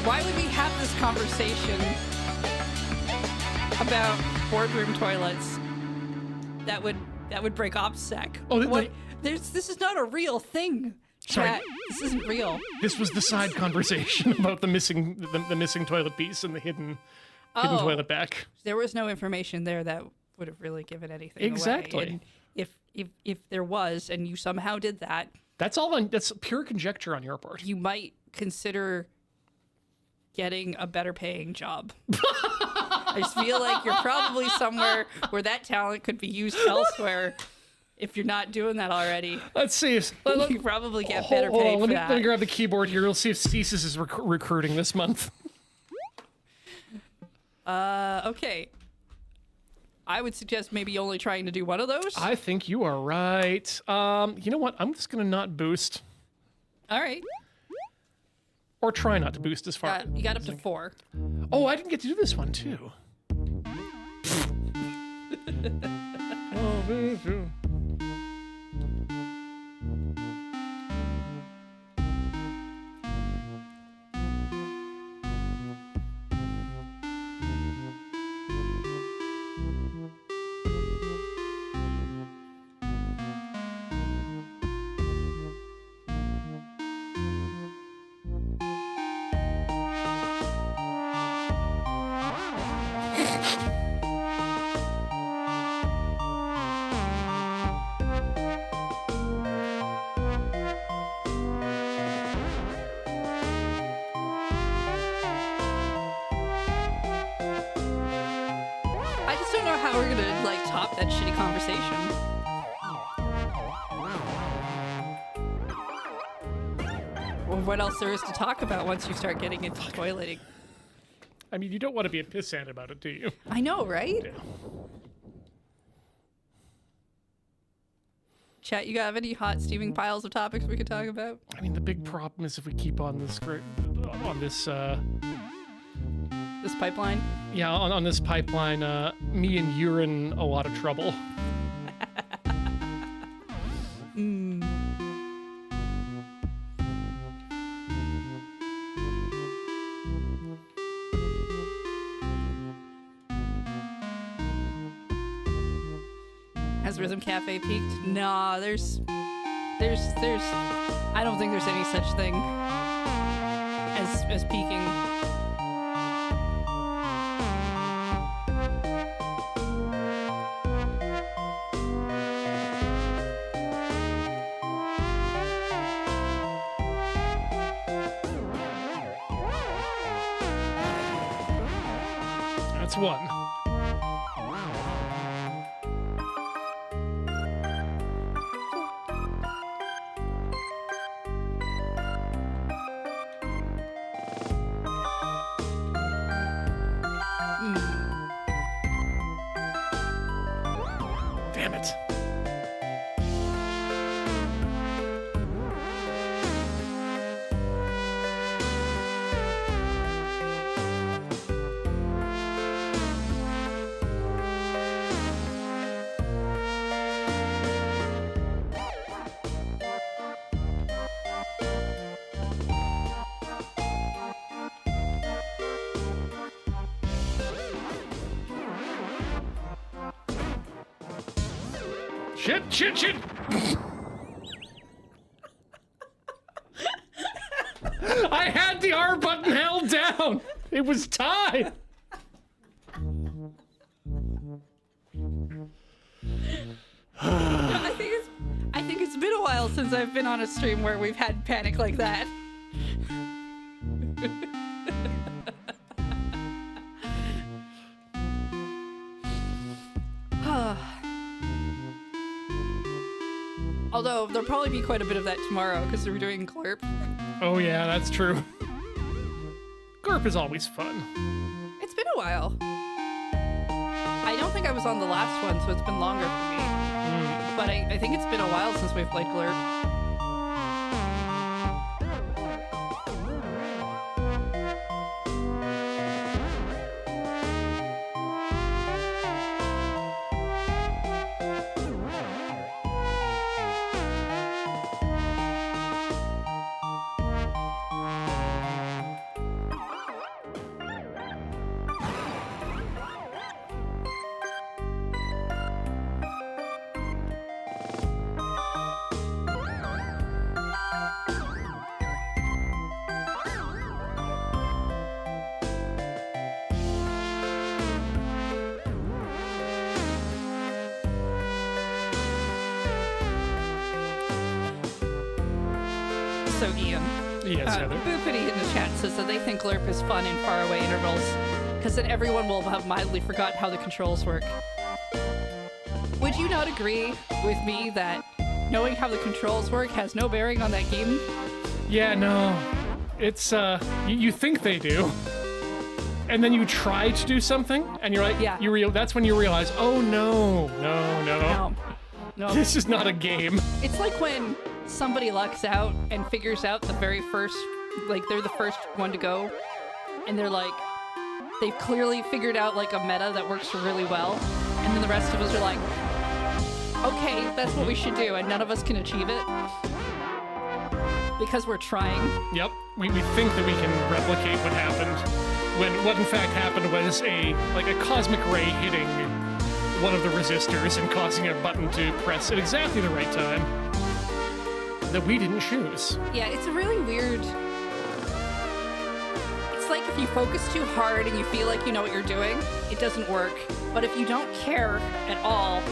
Why would we have this conversation about boardroom toilets that would break OPSEC? Oh, this is not a real thing. Chat. This isn't real. This was the side conversation about the missing toilet piece and the hidden toilet back. There was no information there that would have really given anything exactly. away. And if there was, and you somehow did that, that's pure conjecture on your part. You might consider getting a better paying job. I just feel like you're probably somewhere where that talent could be used elsewhere. If you're not doing that already, let's see. You probably get better paid for that. Let me grab the keyboard here. We'll see if Cesis is recruiting this month. Okay. I would suggest maybe only trying to do one of those. I think you are right. You know what? I'm just gonna not boost. All right. Or try not to boost as far. You got up to 4. Oh, I didn't get to do this one too. How we're gonna like top that shitty conversation. Well, what else there is to talk about once you start getting into toileting? I mean, you don't want to be a pissant about it, do you? I know, right? Yeah. Chat, you have any hot steaming piles of topics we could talk about? I mean, the big problem is if we keep on this this pipeline? Yeah, on this pipeline, me and you're in a lot of trouble. Has Rhythm Cafe peaked? Nah, there's I don't think there's any such thing as peaking. That's one. Damn it. Shit! I had the R button held down. It was time. I think It's been a while since I've been on a stream where we've had panic like that. Although there'll probably be quite a bit of that tomorrow because we're doing Glurp. Oh yeah, that's true. Glurp is always fun. It's been a while. I don't think I was on the last one, so it's been longer for me. But I think it's been a while since we've played Glurp. So Ian, Yes, Heather. Boopity in the chat says that they think Glurp is fun in faraway intervals, because then everyone will have mildly forgotten how the controls work. Would you not agree with me that knowing how the controls work has no bearing on that game? Yeah, no. It's, you think they do. And then you try to do something, and you're like, Yeah. That's when you realize, oh no. No. This is not a game. It's like when somebody lucks out and figures out the very first, like they're the first one to go, and they're like, they've clearly figured out like a meta that works really well, and then the rest of us are like, okay, that's what we should do, and none of us can achieve it because we're trying. Yep, we think that we can replicate what happened, when what in fact happened was a cosmic ray hitting one of the resistors and causing a button to press at exactly the right time that we didn't choose. Yeah, it's a really weird... It's like if you focus too hard and you feel like you know what you're doing, it doesn't work. But if you don't care at all,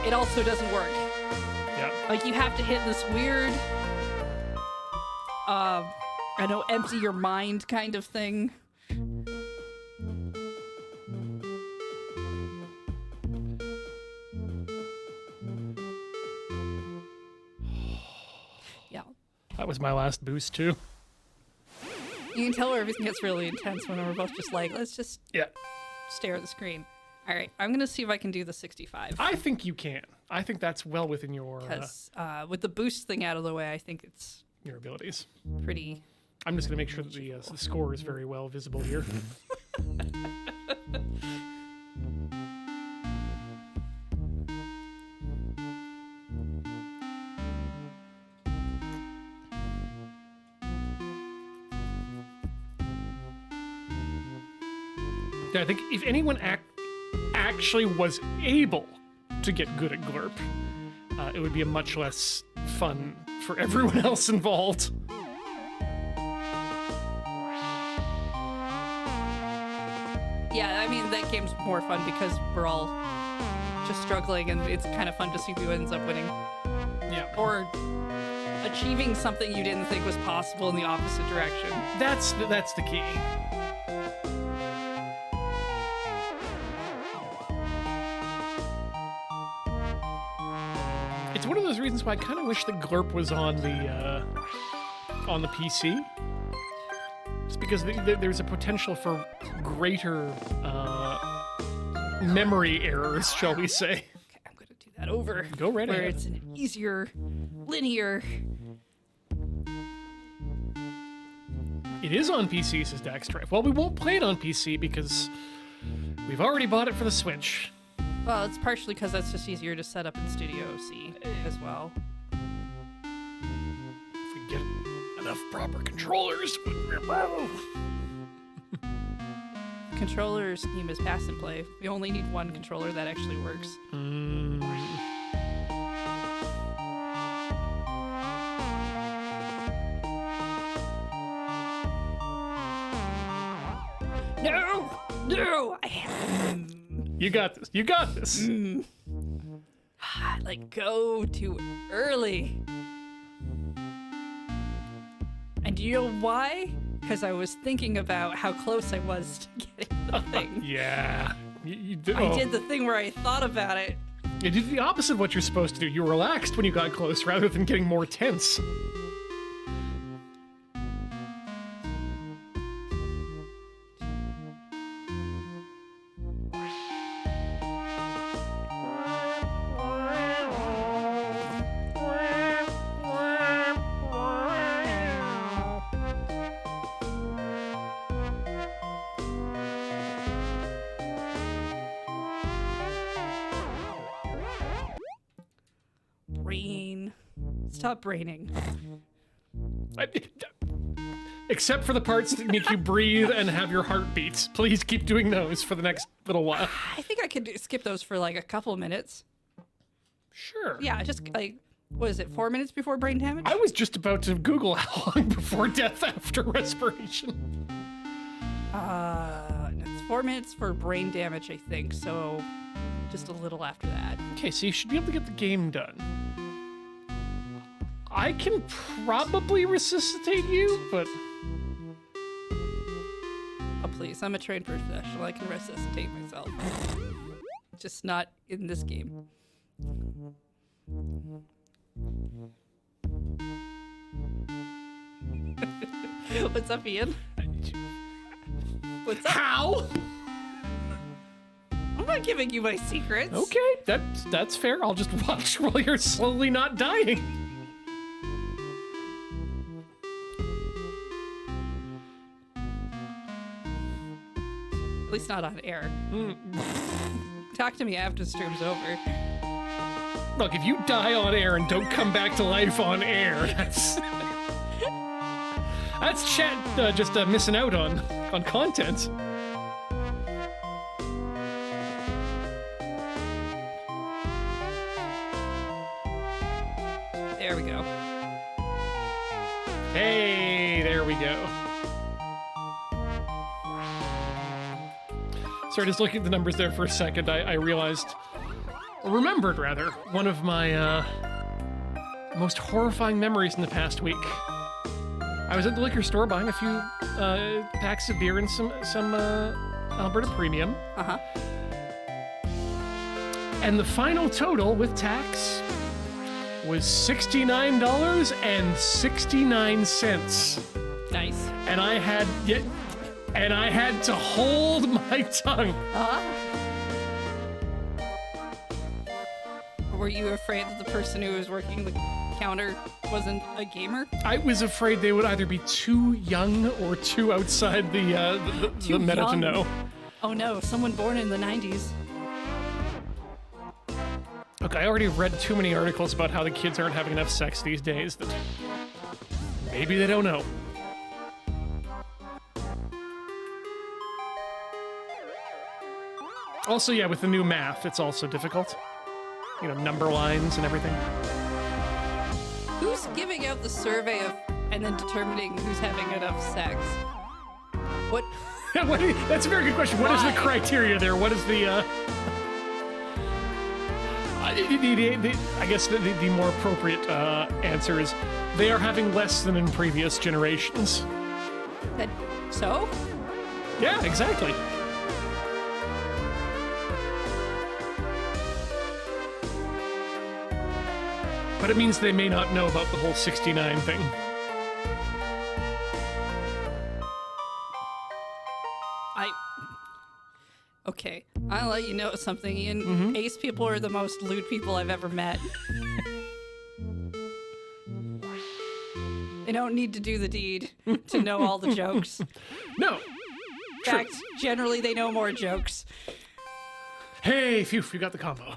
it also doesn't work. Yeah. Like you have to hit this weird, empty your mind kind of thing. Yeah. That was my last boost too. You can tell where everything gets really intense when we're both just like, let's just stare at the screen. All right, I'm going to see if I can do the 65. I think you can. I think that's well within your... Because with the boost thing out of the way, I think it's... your abilities. Pretty... I'm just going to make sure that the score is very well visible here. Yeah, I think if anyone actually was able to get good at Glurp, it would be a much less fun for everyone else involved. Yeah, I mean, that game's more fun because we're all just struggling, and it's kind of fun to see who ends up winning. Yeah. Or achieving something you didn't think was possible in the opposite direction. That's the key. It's one of those reasons why I kind of wish that Glurp was on the PC. It's because there's a potential for greater memory errors, shall we say. Okay, I'm going to do that over. Go right where ahead. it's an easier, linear... It is on PC, says Daxstrife. Well, we won't play it on PC because we've already bought it for the Switch. Well, it's partially because that's just easier to set up in Studio C as well. If we get enough proper controllers. Controller's name is Pass and Play. We only need one controller that actually works. No! You got this. You got this. like go too early. And do you know why? Because I was thinking about how close I was to getting the thing. Yeah. You did, I did the thing where I thought about it. You did the opposite of what you're supposed to do. You relaxed when you got close rather than getting more tense. Brain. Stop braining. Except for the parts that make you breathe and have your heart beat. Please keep doing those for the next little while. I think I could skip those for like a couple minutes. Sure. Yeah, just like, what is it, 4 minutes before brain damage? I was just about to Google how long before death after respiration. It's 4 minutes for brain damage, I think, so just a little after that. Okay, so you should be able to get the game done. I can probably resuscitate you, but... Oh, please, I'm a trained professional. I can resuscitate myself. Just not in this game. What's up, Ian? What's up? How? I'm not giving you my secrets. Okay, that's fair. I'll just watch while you're slowly not dying. At least not on air. Talk to me after the stream's over. Look, if you die on air and don't come back to life on air, that's chat just missing out on content. There we go. Hey, there we go. Sorry, just looking at the numbers there for a second, I remembered rather, one of my most horrifying memories in the past week. I was at the liquor store buying a few packs of beer and some Alberta Premium. Uh-huh. And the final total with tax was $69.69. Nice. And I had to hold my tongue. Uh-huh. Were you afraid that the person who was working the counter wasn't a gamer? I was afraid they would either be too young or too outside the meta to young? know. Oh no, someone born in the 90s. Look, I already read too many articles about how the kids aren't having enough sex these days that maybe they don't know. Also, yeah, with the new math, it's also difficult. You know, number lines and everything. Who's giving out the survey of and then determining who's having enough sex? What? That's a very good question. What is the criteria there? What is the, I guess the more appropriate answer is they are having less than in previous generations. So? Yeah, exactly. But it means they may not know about the whole 69 thing. Okay, I'll let you know something, Ian. Ace people are the most lewd people I've ever met. They don't need to do the deed to know all the jokes. No. In fact, generally they know more jokes. Hey, phew, you got the combo.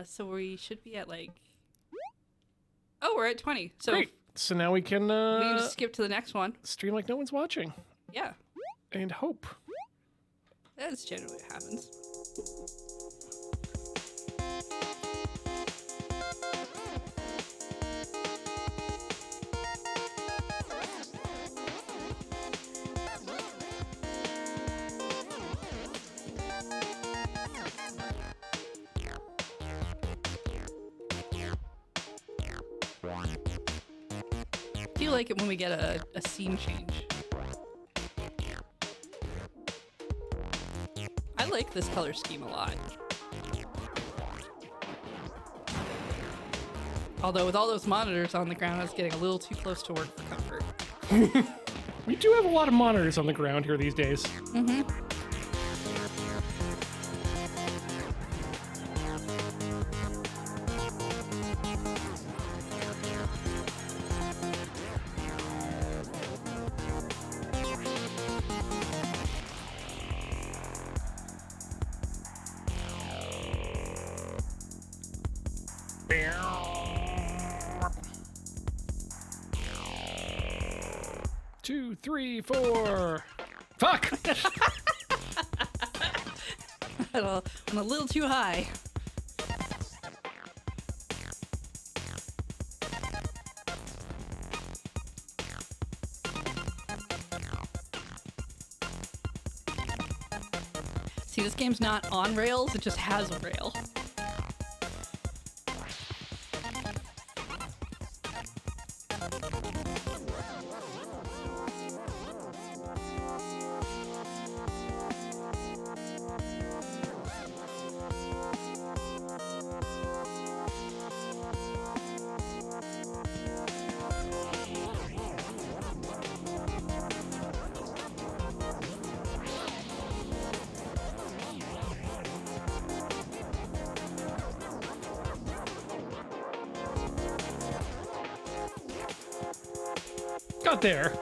So we should be at like... Oh, we're at 20. So Great. So now we can just skip to the next one. stream like no one's watching. Yeah, And hope. that's generally what happens. like it when we get a scene change. I like this color scheme a lot. Although with all those monitors on the ground, I was getting a little too close to work for comfort. We do have a lot of monitors on the ground here these days. Mm-hmm. Two, three, four. Fuck! I'm a little too high. See, this game's not on rails, it just has a rail. Got there.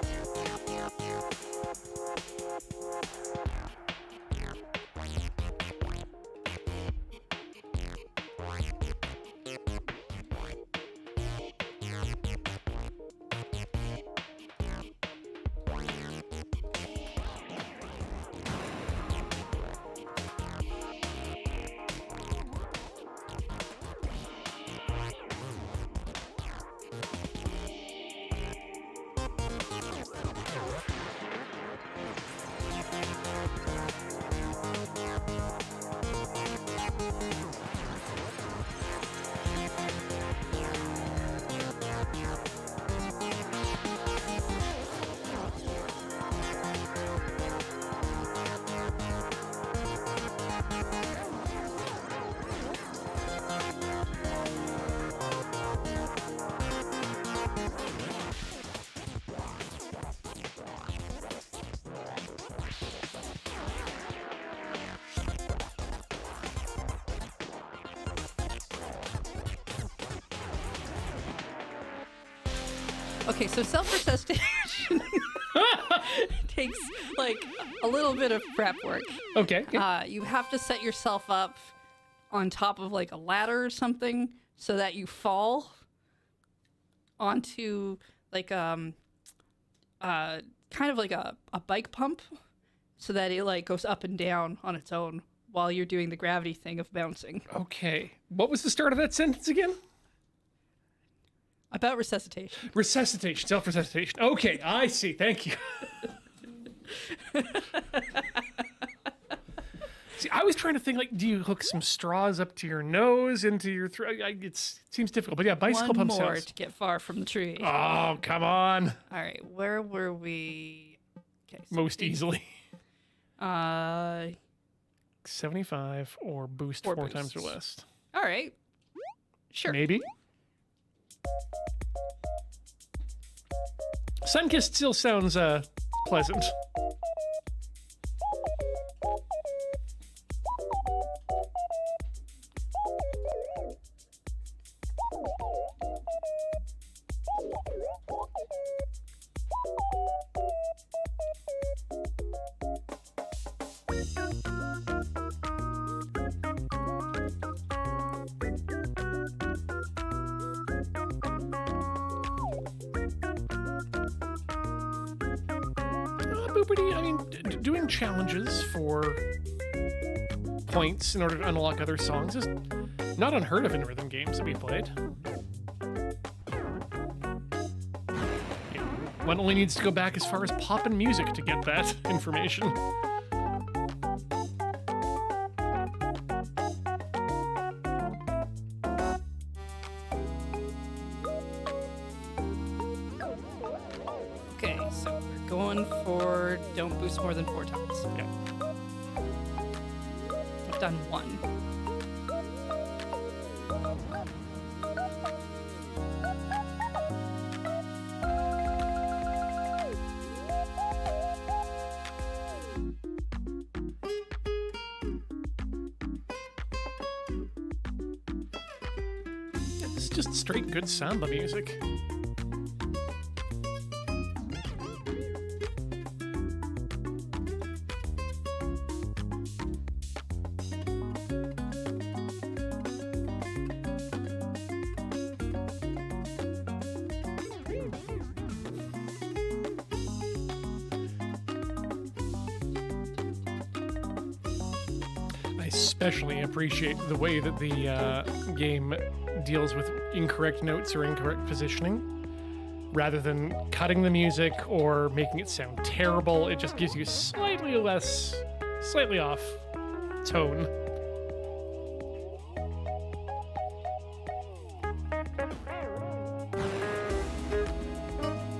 Okay, so self-resuscitation takes like a little bit of prep work. Okay. You have to set yourself up on top of like a ladder or something so that you fall onto like kind of like a bike pump so that it like goes up and down on its own while you're doing the gravity thing of bouncing. Okay. What was the start of that sentence again? About resuscitation. Resuscitation, self-resuscitation. Okay, I see. Thank you. See, I was trying to think, like, do you hook some straws up to your nose, into your throat? It seems difficult, but yeah, bicycle One pump more sounds. to get far from the tree. Oh, come on. All right, where were we? Okay, so Most easily. 75 or boost Four four times or boosts. less. All right. Sure. Maybe. Sunkissed still sounds pleasant. I mean, doing challenges for points in order to unlock other songs is not unheard of in rhythm games that we played. One only needs to go back as far as Poppin' Music to get that information. for don't boost more than 4 times. Yeah. I've done 1. It's just straight good samba music. I especially appreciate the way that the game deals with incorrect notes or incorrect positioning. Rather than cutting the music or making it sound terrible, it just gives you slightly off tone.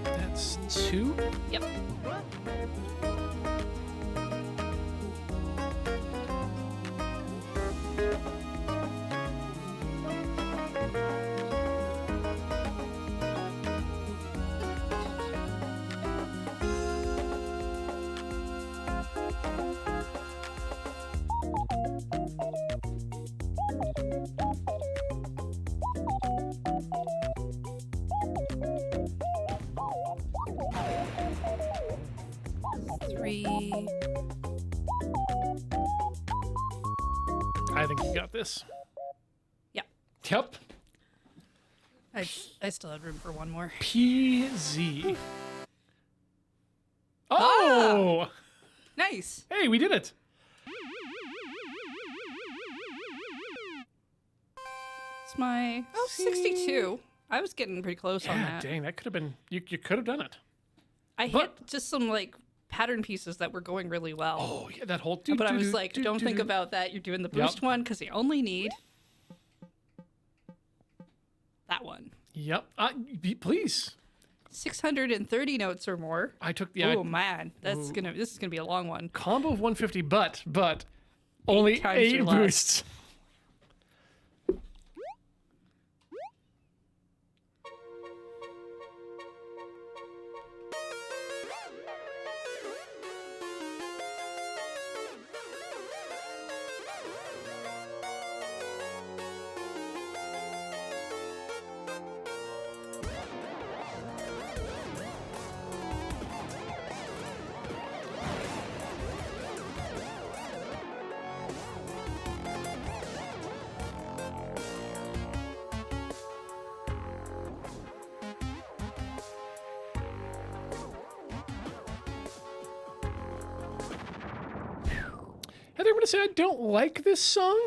That's 2? Yep. I think you got this. Yep. Yep. I still had room for one more. PZ. Oh! Nice. Hey, we did it. It's my 62. I was getting pretty close on Yeah, that. dang, that could have been, you could have done it. I hit just some like pattern pieces that were going really well. Oh, yeah, that whole... But I was like, don't think about that. You're doing the boost one because you only need that one. Yep. Please. 630 notes or more. I took the... Oh man, this is gonna be a long one. Combo of 150, but only times 8 your last. boosts. Heather, I'm going to say I don't like this song.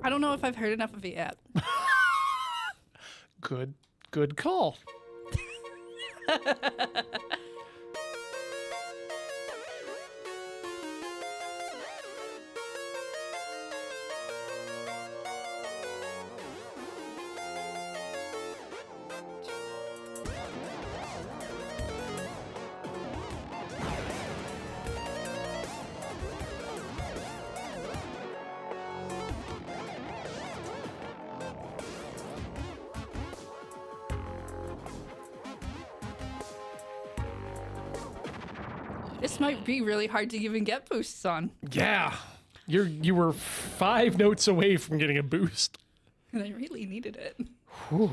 I don't know if I've heard enough of it yet. Good call. This might be really hard to even get boosts on. Yeah. You were 5 notes away from getting a boost. And I really needed it. Whew.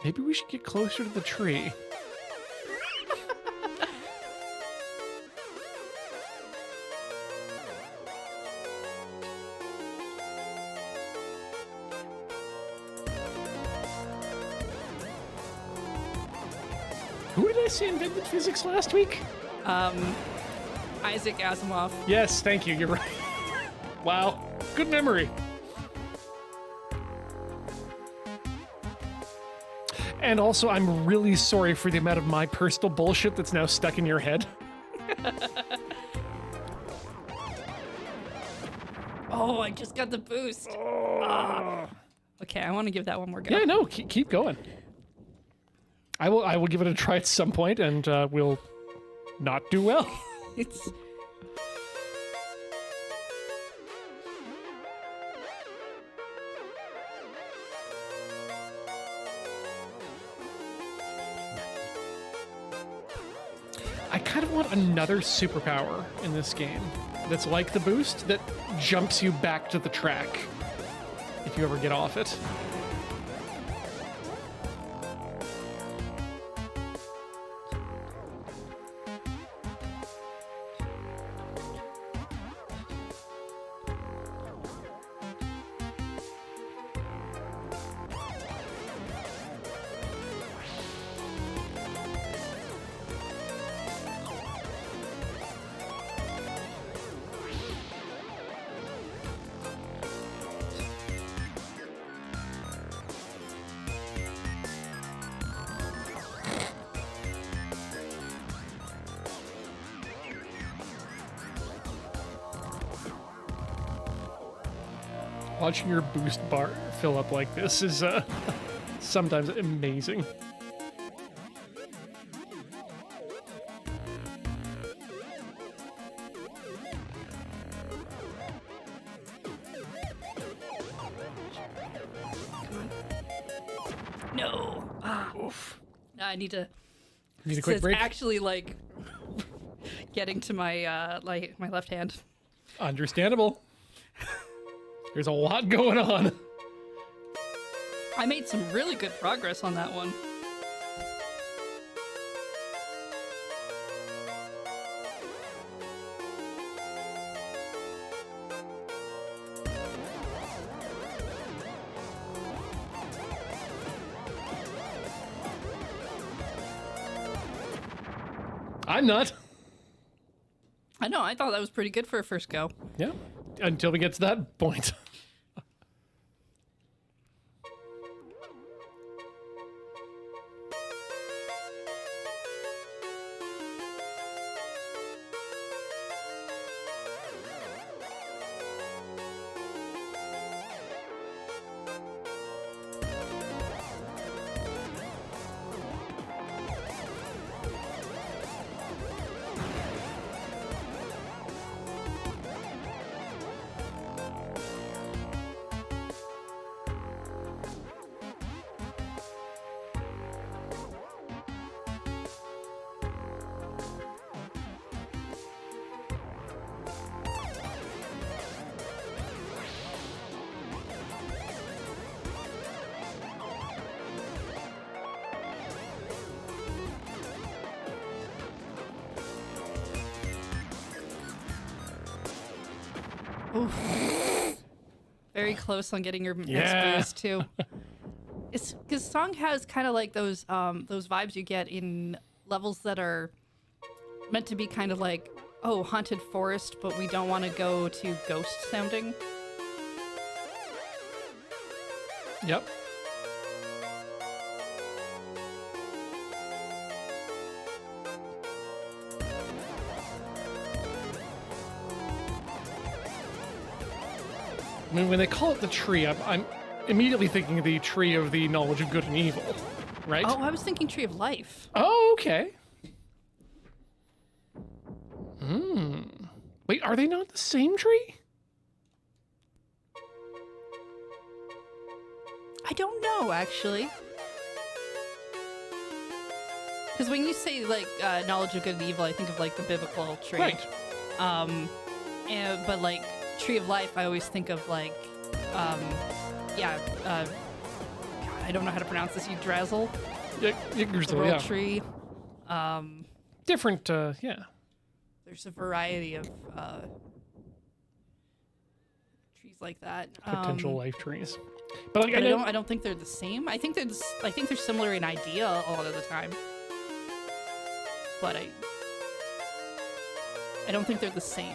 Maybe we should get closer to the tree. Who did I say invented physics last week? Isaac Asimov. Yes, thank you. You're right. Wow. Good memory. And also, I'm really sorry for the amount of my personal bullshit that's now stuck in your head. Oh, I just got the boost. Okay, I want to give that one more go. Yeah, no, keep going. I will give it a try at some point, and we'll not do well. It's I kind of want another superpower in this game that's like the boost that jumps you back to the track if you ever get off it. Watching your boost bar fill up like this is sometimes amazing. no. Oof. I need to. Need a quick It's break? actually like getting to my my left hand. Understandable. There's a lot going on. I made some really good progress on that one. I'm not. I know, I thought that was pretty good for a first go. Yeah. Until we get to that point. Oof. Very close on getting your Yeah. boost too. It's because song has kind of like those vibes you get in levels that are meant to be kind of like, oh, haunted forest, but we don't want to go to ghost sounding. Yep. I mean, when they call it the tree, I'm immediately thinking of the tree of the knowledge of good and evil, right? Oh, I was thinking Tree of Life. Oh, okay. Wait, are they not the same tree? I don't know, actually. Because when you say like knowledge of good and evil, I think of like the biblical tree. Right. But like Tree of Life, I always think of like, God, I don't know how to pronounce this. Yggdrasil, the Yggdrasil, world yeah. tree. Different, yeah. There's a variety of trees like that. Potential life trees. But like, But I know, I don't think they're the same. I think they're similar in idea a lot of the time. But I don't think they're the same.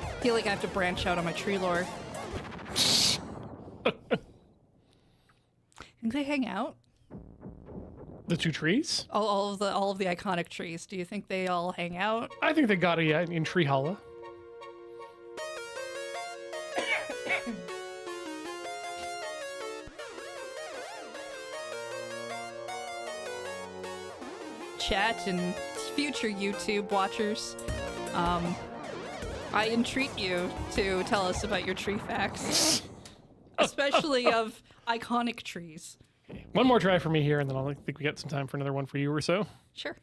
I feel like I have to branch out on my tree lore. Think they hang out? the two trees. All of the iconic trees. Do you think they all hang out? I think they got it, yeah, in Tree Hollow. chat and future YouTube watchers, I entreat you to tell us about your tree facts, especially of iconic trees. One more try for me here, and then I think we got some time for another one for you or so. Sure.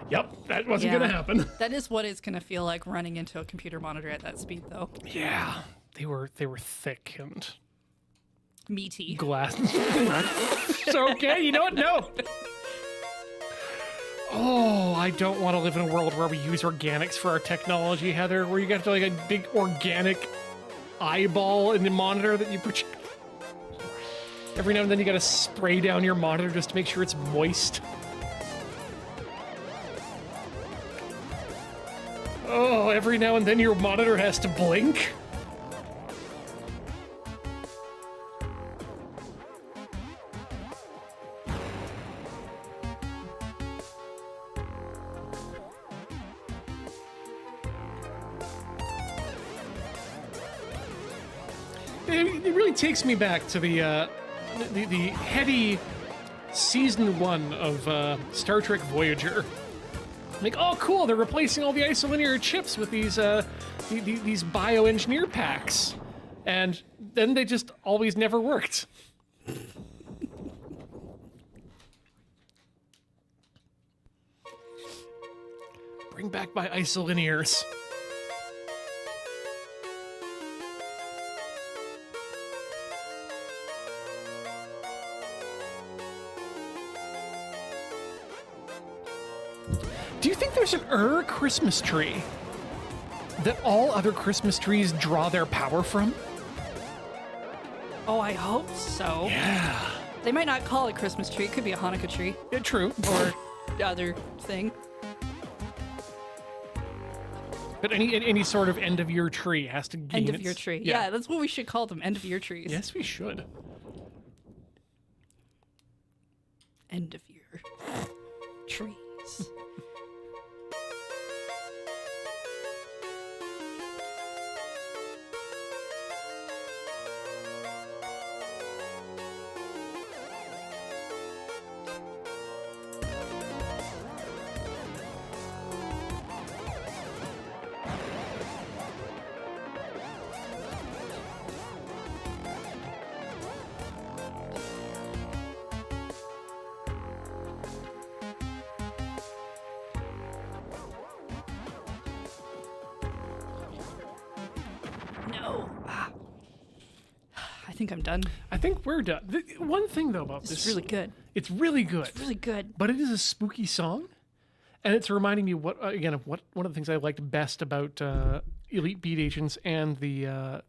Yep, that wasn't gonna happen. That is what it's gonna feel like running into a computer monitor at that speed, though. Yeah, they were thick and Meaty. glass. So, okay, you know what? No. Oh, I don't want to live in a world where we use organics for our technology, Heather, where you got to like a big organic eyeball in the monitor that you put. Every now and then you got to spray down your monitor just to make sure it's moist. Oh, every now and then your monitor has to blink. It really takes me back to the heady season 1 of Star Trek Voyager. Like, oh, cool! They're replacing all the isolinear chips with these bioengineer packs, and then they just always never worked. Bring back my isolinears. Do you think there's an Christmas tree that all other Christmas trees draw their power from? Oh, I hope so. Yeah. They might not call it Christmas tree. It could be a Hanukkah tree Yeah, true. or the other thing. But any sort of end of year tree has to gain End of year tree. Yeah, that's what we should call them. End of year trees. Yes, we should. End of year trees. No. I think I'm done. I think we're done. One thing though about this, It's really good. it's really good. It's really good. But it is a spooky song, and it's reminding me what of one of the things I liked best about Elite Beat Agents and the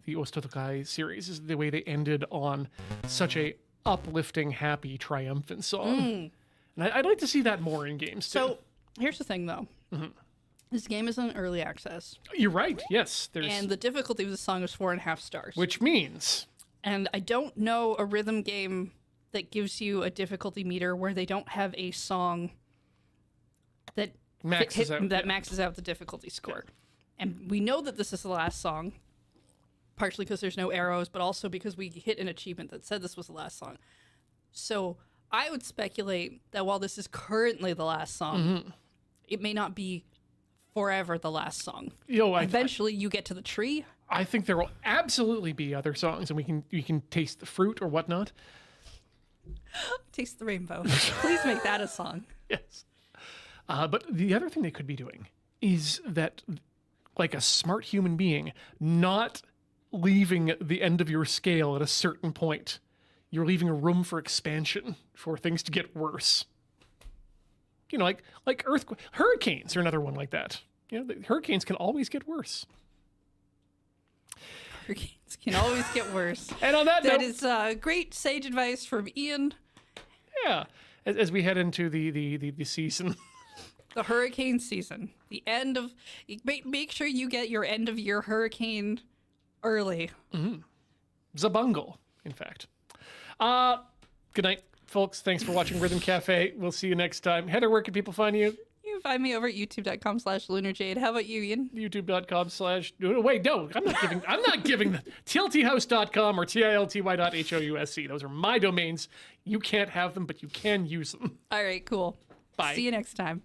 Ostotokai series is the way they ended on such a uplifting, happy, triumphant song. And I'd like to see that more in games too. So here's the thing, though. This game is in early access, You're right. Yes, there's and the difficulty of the song is 4.5 stars. which means And I don't know a rhythm game that gives you a difficulty meter where they don't have a song that maxes out. maxes out the difficulty score. And we know that this is the last song, partially because there's no arrows, but also because we hit an achievement that said this was the last song. So I would speculate that while this is currently the last song, it may not be forever the last song. Eventually you get to the tree. I think there will absolutely be other songs, and we can taste the fruit or whatnot. Taste the rainbow. Please make that a song. Yes. But the other thing they could be doing is that, like a smart human being, not leaving the end of your scale at a certain point. You're leaving a room for expansion, for things to get worse. You know, like hurricanes are another one like that. You know, the hurricanes can always get worse. Hurricanes can always get worse. And on that That note, is great sage advice from Ian. yeah. as we head into the season. The hurricane season. The end of... Make sure you get your end of year hurricane early. Zabungle, in fact. Good night, folks. Thanks for watching Rhythm Cafe. We'll see you next time. Heather, where can people find you? You can find me over at youtube.com/lunarjade. How about you, Ian? youtube.com/ wait, no, I'm not giving the tiltyhouse.com or tilty.housc. Those are my domains. You can't have them, but you can use them. All right, cool. Bye. See you next time.